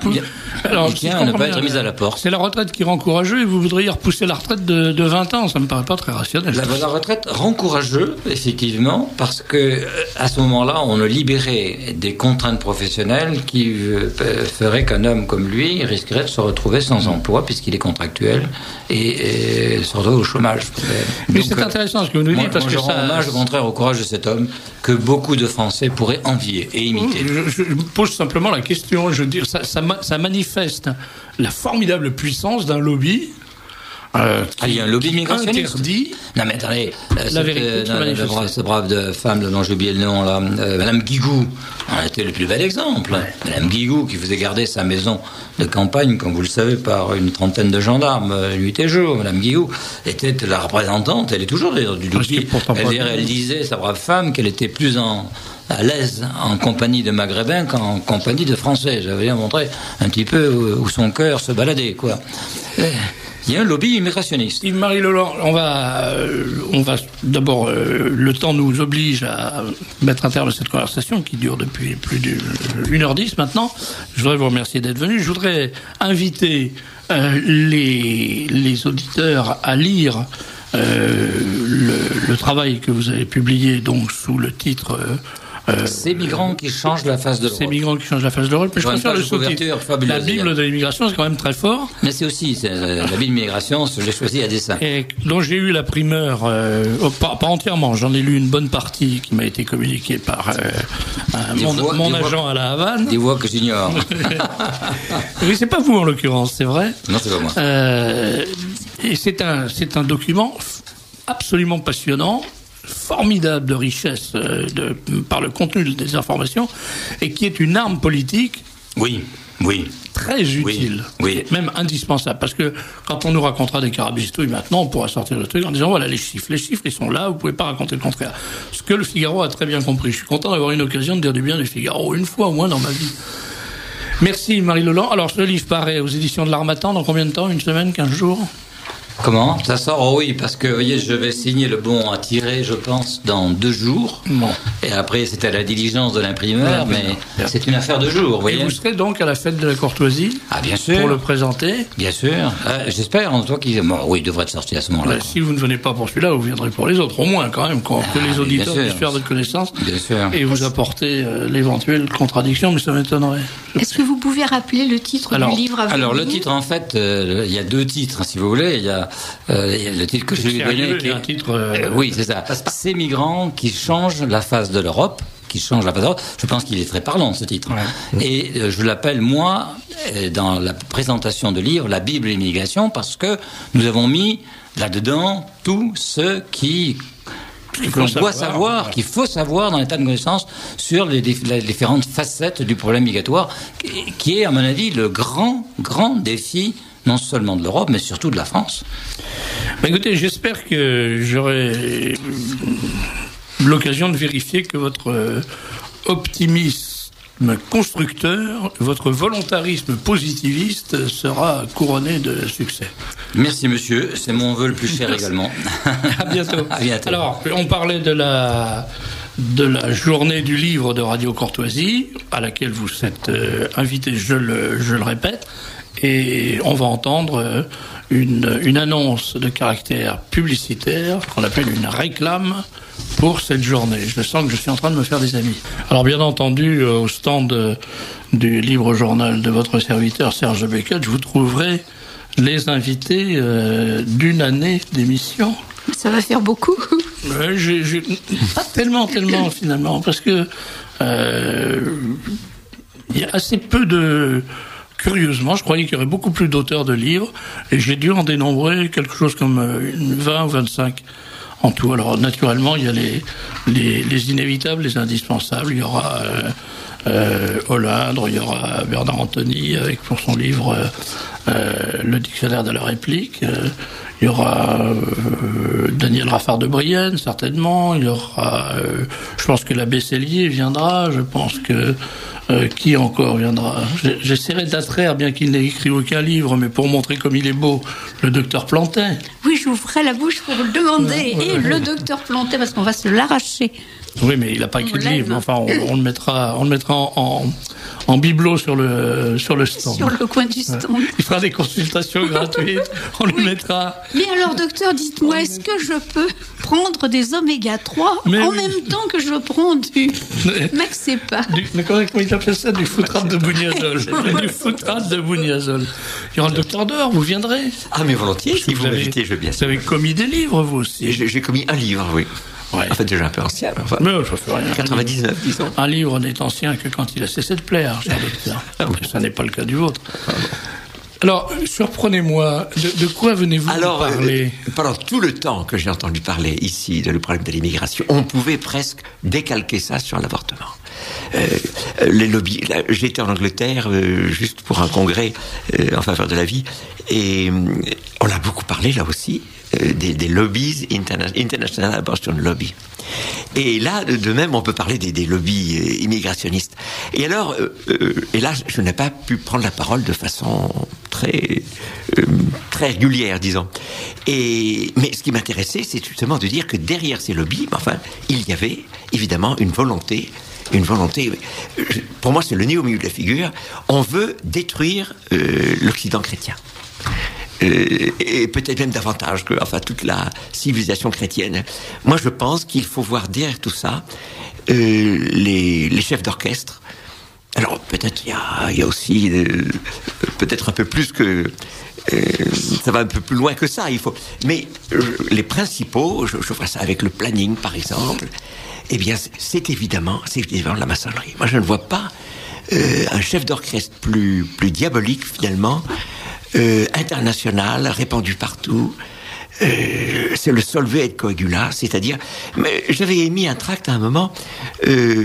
à ne pas être mis à la porte. C'est la retraite qui rend courageux et vous voudriez repousser la retraite de 20 ans. Ça me paraît pas très rationnel. La retraite rend courageux, effectivement, parce que à ce moment-là, on a libéré des contraintes professionnelles qui feraient qu'un homme comme lui risquerait de se retrouver sans emploi, puisqu'il est contractuel, et se retrouver au chômage. Mais donc, c'est intéressant ce que vous nous dites, parce que je rends hommage, au contraire, au courage de cet homme que beaucoup de Français pourraient envier et imiter. Je pose simplement la question, je veux dire, ça manifeste la formidable puissance d'un lobby. Il y a un lobby migrationniste. Interdit. Non mais attendez, la vérité cette brave de femme dont j'ai oublié le nom là, Madame Guigou, elle était le plus bel exemple. Ouais. Madame Guigou qui faisait garder sa maison de campagne, comme vous le savez, par une trentaine de gendarmes nuit et jour. Madame Guigou était la représentante, elle est toujours d'ailleurs du lobby. Elle disait, sa brave femme, qu'elle était plus à l'aise en compagnie de Maghrébins qu'en compagnie de Français. J'avais montré un petit peu où son cœur se baladait, quoi. Il y a un lobby immigrationniste. Yves-Marie Leland, on va d'abord, le temps nous oblige à mettre un terme à cette conversation qui dure depuis plus d'1h10 maintenant. Je voudrais vous remercier d'être venu. Je voudrais inviter les auditeurs à lire le travail que vous avez publié donc sous le titre ces migrants qui changent la face de l'Europe. Ces migrants qui changent la face de l'Europe. Mais je préfère le sous-titre. La Bible de l'immigration, c'est quand même très fort. Mais c'est aussi la Bible de l'immigration, je l'ai choisi à dessein. Et dont j'ai eu la primeur, pas entièrement, j'en ai lu une bonne partie qui m'a été communiquée par mon agent à la Havane. Des voix que j'ignore. Oui, c'est pas vous en l'occurrence, c'est vrai. Non, c'est pas moi. Et c'est un document absolument passionnant, formidable de richesse par le contenu des informations, et qui est une arme politique. Oui. Très utile, oui. Même indispensable, parce que quand on nous racontera des carabistouilles maintenant, on pourra sortir le truc en disant voilà les chiffres ils sont là, vous pouvez pas raconter le contraire. Ce que le Figaro a très bien compris. Je suis content d'avoir une occasion de dire du bien du Figaro une fois au moins dans ma vie. Merci Marie Leland. Alors ce livre paraît aux éditions de l'Harmattan dans combien de temps? Une semaine, 15 jours? Comment? Ça sort? Oh oui, parce que, vous voyez, je vais signer le bon à tirer, je pense, dans 2 jours. Bon. Et après, c'est à la diligence de l'imprimeur, mais c'est une affaire de jours, vous voyez. Et vous serez donc à la fête de la courtoisie? Ah, bien sûr. Pour le présenter? Bien sûr. J'espère, en tout cas, il devrait être sorti à ce moment-là. Si vous ne venez pas pour celui-là, vous viendrez pour les autres, au moins, quand même, que les auditeurs puissent faire votre connaissance. Bien sûr. Et vous apporter l'éventuelle contradiction, mais ça m'étonnerait. Est-ce que vous pouvez rappeler le titre du livre à venir? Alors, le titre, en fait, il y a 2 titres, si vous voulez. Il y a le titre que je lui ai donné. Il y a un titre. Oui, c'est ça. Ces migrants qui changent la face de l'Europe. Je pense qu'il est très parlant, ce titre. Ouais. Et je l'appelle, moi, dans la présentation de livre, la Bible et l'immigration, parce que nous avons mis là-dedans tous ceux qui qu'il faut savoir dans l'état de connaissance sur les différentes facettes du problème migratoire, qui est, à mon avis, le grand défi, non seulement de l'Europe, mais surtout de la France. Écoutez, j'espère que j'aurai l'occasion de vérifier que votre optimisme constructeur, votre volontarisme positiviste sera couronné de succès. Merci monsieur, c'est mon vœu le plus cher également. À bientôt. À bientôt. Alors, on parlait de la journée du livre de Radio Courtoisie, à laquelle vous êtes invité, je le répète, et on va entendre une annonce de caractère publicitaire qu'on appelle une réclame pour cette journée. Je sens que je suis en train de me faire des amis. Alors bien entendu, au stand du livre journal de votre serviteur Serge Beckett, vous trouverez les invités d'une année d'émission. Ça va faire beaucoup. Pas tellement finalement, parce que il y a assez peu de... Curieusement, je croyais qu'il y aurait beaucoup plus d'auteurs de livres, et j'ai dû en dénombrer quelque chose comme 20 ou 25 en tout. Alors naturellement, il y a les inévitables, les indispensables. Il y aura Hollindre, il y aura Bernard Anthony avec pour son livre Le dictionnaire de la réplique. Il y aura Daniel Raffard de Brienne, certainement. Il y aura, je pense que l'abbé Sellier viendra. Je pense que qui encore viendra? J'essaierai d'attraire, bien qu'il n'ait écrit aucun livre, mais pour montrer comme il est beau, le docteur Plantin. Oui, j'ouvrais la bouche pour le demander. Et le docteur Plantin, parce qu'on va se l'arracher. Oui, mais il n'a pas écrit de livre. Enfin, on le mettra en bibelot sur le stand. Sur le coin du stand. Il fera des consultations gratuites. On lui mettra. Mais alors, docteur, dites-moi, est-ce que je peux prendre des oméga 3 en même temps que je prends du Maxépa? Comment il appelle ça? Du foutrate de bouniazole. Du foutrate de bouniazole. Il y aura le docteur Dehors, vous viendrez? Ah, mais volontiers, si vous m'invitez, je veux bien. Vous avez commis des livres, vous aussi? J'ai commis un livre, oui. Ouais. En fait, déjà un peu ancien. Enfin, mais ça fait rien. 99, disons. Un livre n'est ancien que quand il a cessé de plaire, cher docteur. Ça n'est pas le cas du vôtre. Alors, surprenez-moi, de quoi venez-vous parler? Pendant tout le temps que j'ai entendu parler ici de le problème de l'immigration, on pouvait presque décalquer ça sur l'avortement. Les lobbies. J'étais en Angleterre juste pour un congrès en faveur de la vie, et on a beaucoup parlé là aussi des lobbies, International Abortion Lobby. Et là, de même, on peut parler des lobbies immigrationnistes. Et alors, et là, je n'ai pas pu prendre la parole de façon très régulière, disons. Mais ce qui m'intéressait, c'est justement de dire que derrière ces lobbies, enfin, il y avait évidemment une volonté, pour moi c'est le nez au milieu de la figure, on veut détruire l'Occident chrétien. Et peut-être même davantage que toute la civilisation chrétienne. Moi je pense qu'il faut voir derrière tout ça les chefs d'orchestre. Alors peut-être il y a aussi peut-être un peu plus que ça va un peu plus loin que ça. Mais les principaux, je vois ça avec le planning par exemple. Eh bien, c'est évidemment la maçonnerie. Moi, je ne vois pas un chef d'orchestre plus diabolique, finalement, international, répandu partout. C'est le Solve et Coagula, c'est-à-dire... J'avais émis un tract à un moment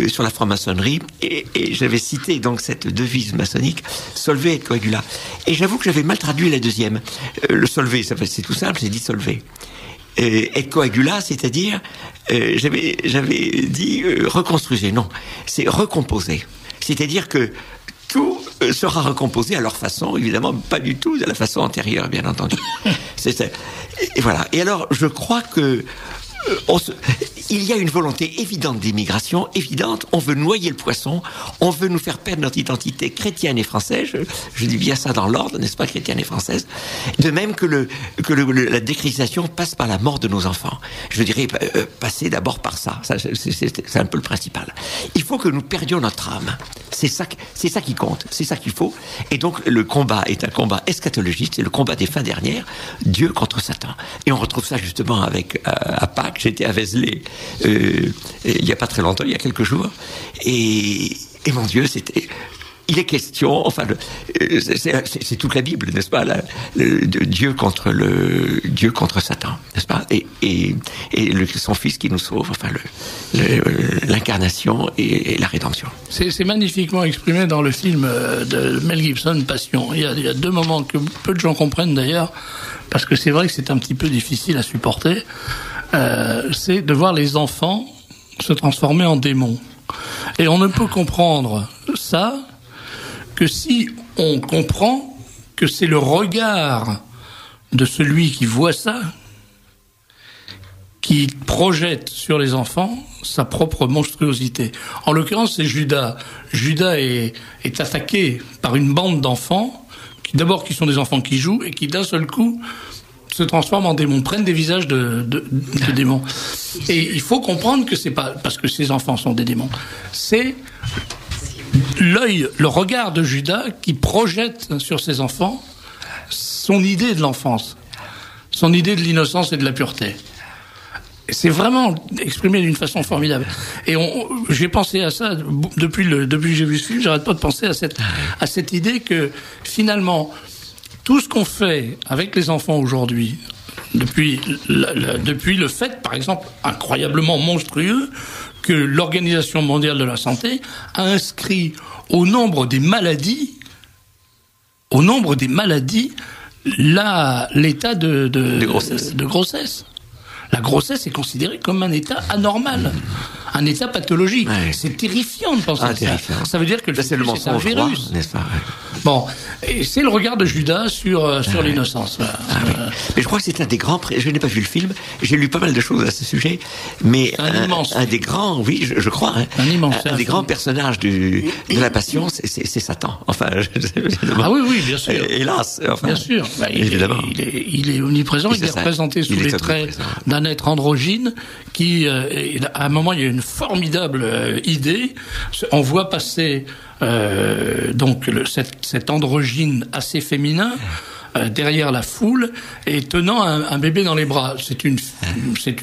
sur la franc-maçonnerie, et j'avais cité donc cette devise maçonnique, Solve et Coagula. Et j'avoue que j'avais mal traduit la deuxième. Le Solve, c'est tout simple, c'est dissolver. Et coagula, c'est-à-dire, j'avais dit reconstruisez, non, c'est recomposer. C'est-à-dire que tout sera recomposé à leur façon, évidemment, pas du tout de la façon antérieure, bien entendu. Et voilà. Et alors, je crois que il y a une volonté évidente d'immigration, évidente. On veut noyer le poisson, on veut nous faire perdre notre identité chrétienne et française. Je dis bien ça dans l'ordre, n'est-ce pas, chrétienne et française. De même que la déchristianisation passe par la mort de nos enfants. Je dirais passer d'abord par ça. C'est un peu le principal. Il faut que nous perdions notre âme. C'est ça qui compte. C'est ça qu'il faut. Et donc le combat est un combat eschatologique. C'est le combat des fins dernières. Dieu contre Satan. Et on retrouve ça justement à Pâques. J'étais à Vézelay il n'y a pas très longtemps, il y a quelques jours, et mon Dieu, c'était il est question, enfin, c'est toute la Bible, n'est-ce pas, Dieu contre Satan, n'est-ce pas, et son Fils qui nous sauve, enfin, l'incarnation et la rédemption. C'est magnifiquement exprimé dans le film de Mel Gibson, Passion. Il y a deux moments que peu de gens comprennent d'ailleurs, parce que c'est vrai que c'est un petit peu difficile à supporter. C'est de voir les enfants se transformer en démons. Et on ne peut comprendre ça que si on comprend que c'est le regard de celui qui voit ça qui projette sur les enfants sa propre monstruosité. En l'occurrence, c'est Judas. Judas est attaqué par une bande d'enfants, qui sont des enfants qui jouent, et qui d'un seul coup se transforment en démons, prennent des visages de démons. Et il faut comprendre que c'est pas parce que ces enfants sont des démons, c'est le regard de Judas qui projette sur ses enfants son idée de l'enfance, son idée de l'innocence et de la pureté. Et c'est vraiment exprimé d'une façon formidable. Et j'ai pensé à ça depuis que j'ai vu ce film, j'arrête pas de penser à cette idée que finalement tout ce qu'on fait avec les enfants aujourd'hui, depuis le fait, par exemple, incroyablement monstrueux, que l'Organisation mondiale de la santé a inscrit au nombre des maladies l'état de grossesse. La grossesse est considérée comme un état anormal, un état pathologique. Ouais. C'est terrifiant de penser à ça. Ça veut dire que c'est un virus, n'est-ce pas? Bon, et c'est le regard de Judas sur l'innocence. Oui. Mais je crois que c'est un des grands. Je n'ai pas vu le film. J'ai lu pas mal de choses à ce sujet, mais un des grands, oui, je crois, un des grands personnages de la Passion, c'est Satan. Enfin, oui, bien sûr. Hélas, enfin, bien sûr. Évidemment. Il est omniprésent. Il est représenté sous les traits d'un être androgyne qui, à un moment, il y a une formidable idée. On voit passer donc cet androgyne assez féminin derrière la foule et tenant un bébé dans les bras. C'est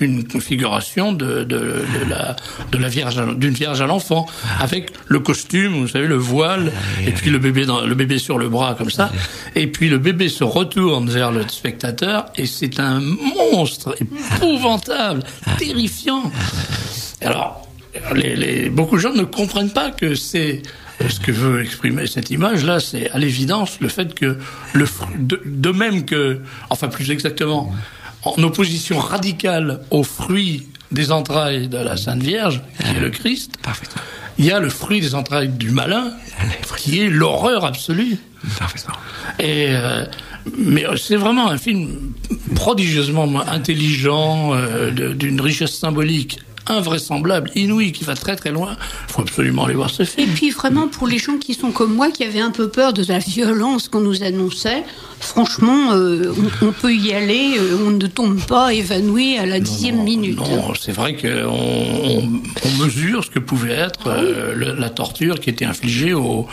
une configuration d'une vierge à l'enfant, avec le costume, vous savez, le voile, et puis le bébé sur le bras comme ça, et puis le bébé se retourne vers le spectateur et c'est un monstre épouvantable, terrifiant. Alors, beaucoup de gens ne comprennent pas que c'est ce que veut exprimer cette image-là, c'est à l'évidence le fait que de même que, enfin plus exactement, en opposition radicale au fruit des entrailles de la Sainte Vierge, qui est le Christ, il y a le fruit des entrailles du malin, qui est l'horreur absolue. Et mais c'est vraiment un film prodigieusement intelligent, d'une richesse symbolique invraisemblable, inouï, qui va très très loin. Il faut absolument aller voir ce film. Et puis vraiment, pour les gens qui sont comme moi, qui avaient un peu peur de la violence qu'on nous annonçait, franchement, on peut y aller, on ne tombe pas évanoui à la 10e minute. Non, c'est vrai qu'on mesure ce que pouvait être la torture qui était infligée aux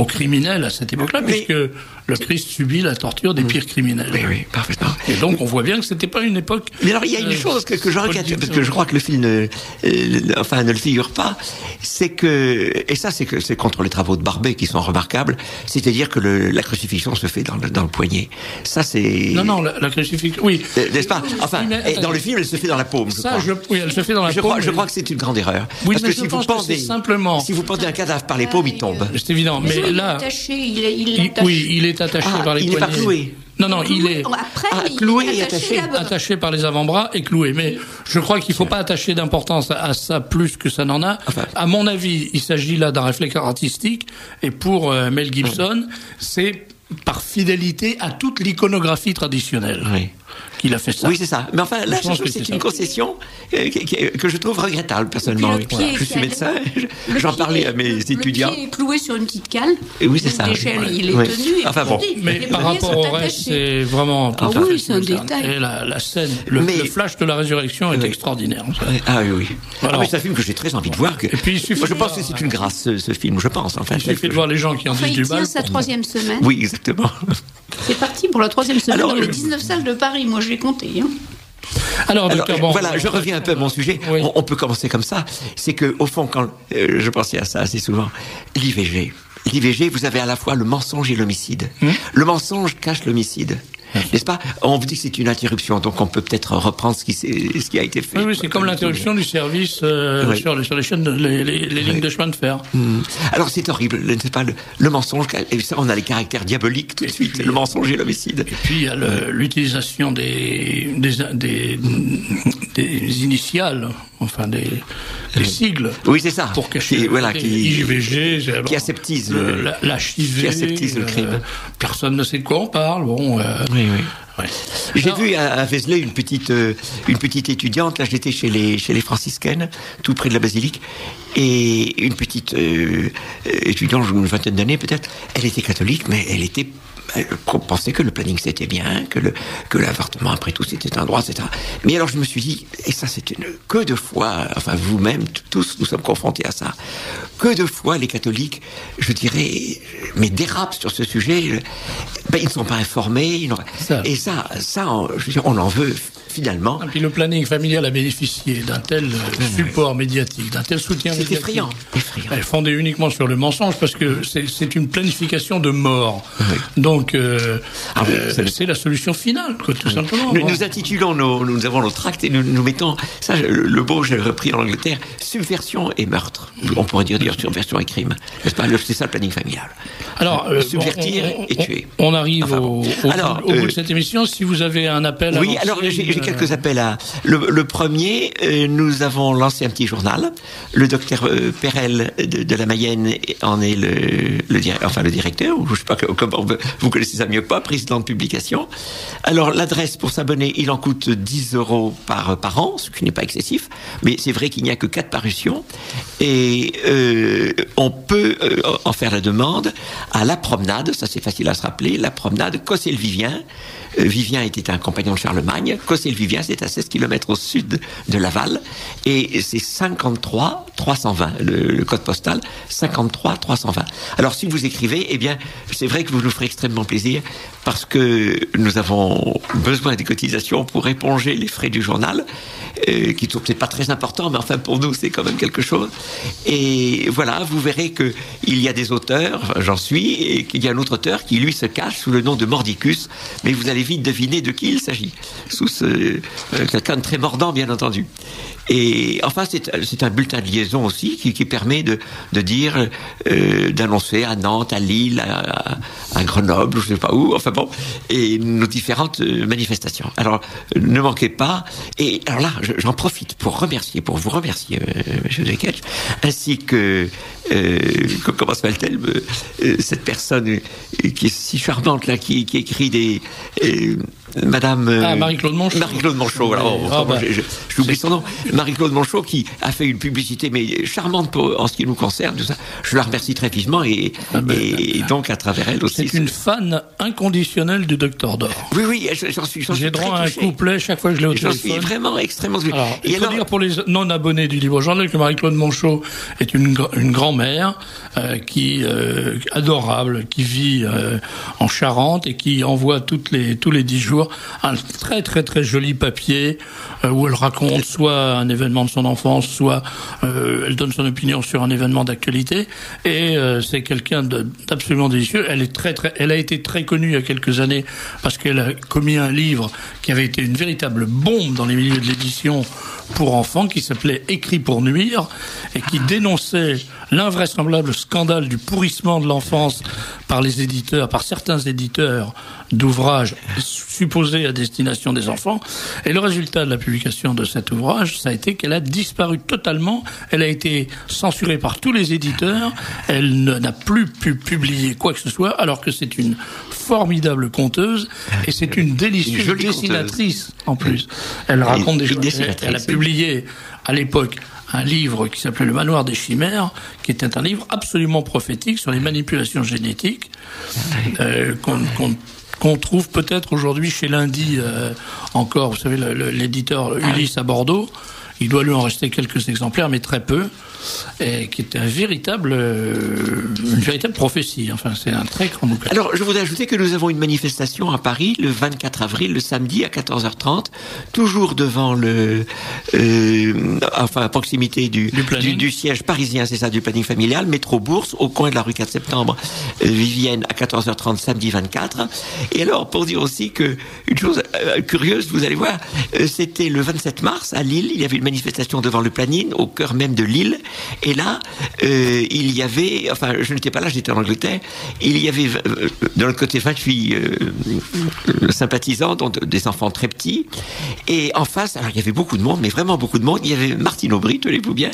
criminels à cette époque-là, puisque le Christ subit la torture des pires criminels. Oui, parfaitement. Et donc on voit bien que c'était pas une époque... Mais alors il y a une chose que je regrette, parce que je crois que le film ne le figure pas, c'est que, et ça c'est contre les travaux de Barbet qui sont remarquables, c'est-à-dire que la crucifixion se fait dans le poignet. Ça c'est... Non, la crucifixion, oui. N'est-ce pas? Enfin, dans le film elle se fait dans la paume, je crois. Oui, elle se fait dans la paume. Je crois que c'est une grande erreur. Oui, parce que si vous pendez un cadavre par les paumes, il tombe. C'est évident, mais là... Il est attaché par les poignets. Il n'est pas cloué. Non, il est cloué et attaché. Attaché par les avant-bras et cloué. Mais je crois qu'il ne faut pas attacher d'importance à ça plus que ça n'en a. Enfin, à mon avis, il s'agit là d'un réflexe artistique. Et pour Mel Gibson, c'est par fidélité à toute l'iconographie traditionnelle. Oui. Qu'il a fait ça. Oui, c'est ça. Mais enfin, là, je trouve que c'est une concession que je trouve regrettable, personnellement. Je suis médecin, j'en parlais à mes étudiants. Le pied est cloué sur une petite cale. Et oui, c'est ça. Il est tenu. Enfin bon. Mais par rapport au reste, c'est vraiment tout à fait... c'est un détail. Et la scène, le flash de la résurrection est extraordinaire. Ah oui. Mais c'est un film que j'ai très envie de voir. Et puis, moi, je pense que c'est une grâce, ce film, je pense. Enfin, il suffit de voir les gens qui en disent du mal. Il tient sa 3e semaine. Oui, exactement. C'est parti pour la 3e semaine dans les 19 salles de Paris. Moi, je l'ai compté. Alors, docteur, voilà, je reviens un peu à mon sujet. Oui. On peut commencer comme ça. C'est que, au fond, quand je pensais à ça assez souvent, l'IVG, vous avez à la fois le mensonge et l'homicide. Le mensonge cache l'homicide. N'est-ce pas? On vous dit que c'est une interruption, donc on peut peut-être reprendre ce qui a été fait. Oui, c'est comme l'interruption du service sur les chaînes, les lignes de chemin de fer. Alors c'est horrible, n'est-ce pas? Le mensonge, et ça, on a les caractères diaboliques tout de suite, le mensonge et l'homicide. Et puis il y a l'utilisation des initiales, enfin des sigles. Oui, c'est ça. Pour cacher IVG, qui aseptise l'HIV, qui aseptise le crime. Personne ne sait de quoi on parle. Bon. Oui. Ouais. J'ai vu à Vézelay une petite étudiante. Là, j'étais chez les franciscaines, tout près de la basilique, et une petite étudiante, une vingtaine d'années peut-être. Elle était catholique, mais elle pensait que le planning c'était bien, que l'avortement après tout c'était un droit, etc. Mais alors je me suis dit, et ça c'est que de fois, enfin vous-même tous nous sommes confrontés à ça, que de fois les catholiques, je dirais, mais dérapent sur ce sujet. Ils ne sont pas informés, et ça, je veux dire, on en veut finalement. Et puis le planning familial a bénéficié d'un tel support médiatique, d'un tel soutien médiatique. C'est effrayant. Elle est fondée uniquement sur le mensonge parce que c'est une planification de mort. Donc c'est la solution finale, quoi, tout simplement. Nous intitulons nous avons nos tracts et nous mettons ça, le mot j'ai repris en Angleterre, subversion et meurtre. On pourrait dire subversion et crime. N'est-ce pas? C'est ça le planning familial. Alors subvertir et tuer. On arrive au bout de cette émission. Si vous avez un appel. Oui, alors j'ai quelques appels à. Le premier, nous avons lancé un petit journal. Le docteur Perel de la Mayenne en est le directeur, ou je sais pas comment vous connaissez ça mieux que pas, président de publication. Alors l'adresse pour s'abonner, il en coûte 10 € par an, ce qui n'est pas excessif, mais c'est vrai qu'il n'y a que 4 parutions et on peut en faire la demande à La Promenade, ça c'est facile à se rappeler, La Promenade Cossé-le-Vivien. Vivien était un compagnon de Charlemagne. Cossé-le-Vivien, c'est à 16 km au sud de Laval. Et c'est 53 320, le code postal, 53 320. Alors, si vous écrivez, eh bien, c'est vrai que vous nous ferez extrêmement plaisir parce que nous avons besoin des cotisations pour éponger les frais du journal, qui sont peut-être pas très importants, mais enfin, pour nous, c'est quand même quelque chose. Et voilà, vous verrez que il y a des auteurs, j'en suis, et qu'il y a un autre auteur qui, lui, se cache sous le nom de Mordicus, mais vous allez vite deviner de qui il s'agit. Sous quelqu'un de très mordant, bien entendu. Et enfin, c'est un bulletin de liaison aussi qui permet de dire, d'annoncer à Nantes, à Lille, à Grenoble, je sais pas où, enfin bon, et nos différentes manifestations. Alors, ne manquez pas. Et alors là, j'en profite pour vous remercier, M. Deketch, ainsi que comment s'appelle-t-elle, cette personne qui est si charmante là, qui écrit des Madame Marie-Claude Monchot. Marie-Claude Monchot, voilà. J'oublie son nom. Marie-Claude Monchot qui a fait une publicité mais charmante en ce qui nous concerne. Tout ça. Je la remercie très vivement et donc à travers elle aussi. C'est une fan inconditionnelle du Docteur d'Or. Oui, j'en suis. J'ai droit à un couplet chaque fois que je l'ai au téléphone. J'en suis vraiment extrêmement. Alors, il faut dire pour les non-abonnés du Libre Journal que Marie-Claude Monchot est une grand-mère qui adorable, qui vit en Charente et qui envoie tous les 10 jours un très très très joli papier où elle raconte soit un événement de son enfance, soit elle donne son opinion sur un événement d'actualité. Et c'est quelqu'un d'absolument délicieux. Elle a été très connue il y a quelques années parce qu'elle a commis un livre qui avait été une véritable bombe dans les milieux de l'édition pour enfants, qui s'appelait Écrit pour nuire, et qui dénonçait l'invraisemblable scandale du pourrissement de l'enfance par certains éditeurs d'ouvrages supposés à destination des enfants. Et le résultat de la publication de cet ouvrage, ça a été qu'elle a disparu totalement. Elle a été censurée par tous les éditeurs. Elle n'a plus pu publier quoi que ce soit, alors que c'est une formidable conteuse et c'est une délicieuse dessinatrice en plus. Elle raconte des choses. Elle a publié à l'époque un livre qui s'appelait Le Manoir des Chimères, qui était un livre absolument prophétique sur les manipulations génétiques, qu'on trouve peut-être aujourd'hui chez Lundi encore. Vous savez, l'éditeur Ulysse à Bordeaux. Il doit lui en rester quelques exemplaires, mais très peu, et qui est une véritable prophétie. Enfin, c'est un très grand bouquin. Alors, je voudrais ajouter que nous avons une manifestation à Paris le 24 avril, le samedi à 14h30, toujours devant à proximité du siège parisien, c'est ça, du planning familial, métro Bourse, au coin de la rue 4 septembre, Vivienne, à 14h30, samedi 24. Et alors, pour dire aussi que une chose curieuse, vous allez voir, c'était le 27 mars à Lille, il y avait une manifestation devant le planning, au cœur même de Lille, et là, il y avait, enfin, je n'étais pas là, j'étais en Angleterre, il y avait de l'autre côté 28 sympathisants, dont des enfants très petits, et en face, alors il y avait beaucoup de monde, mais vraiment beaucoup de monde, il y avait Martine Aubry, tenez-vous bien,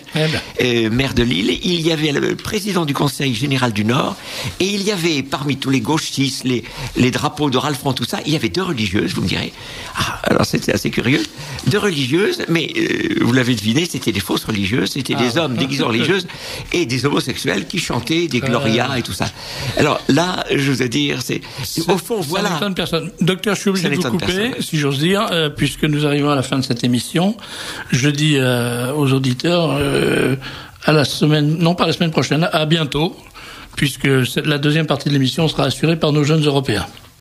maire de Lille, il y avait le président du Conseil général du Nord, et il y avait parmi tous les gauchistes, les drapeaux de Ralph Front, tout ça, il y avait 2 religieuses, vous me direz. Ah, alors c'était assez curieux, 2 religieuses, mais vous l'avez deviné, c'était des fausses religieuses, c'était des hommes déguisés en religieuses et des homosexuels qui chantaient des glorias et tout ça. Alors là, je vous ai dire, c'est au fond, voilà. Ça n'étonne personne. Docteur, je suis obligé de vous couper, si j'ose dire, puisque nous arrivons à la fin de cette émission. Je dis aux auditeurs, à la semaine, non pas la semaine prochaine, à bientôt, puisque la deuxième partie de l'émission sera assurée par nos jeunes Européens.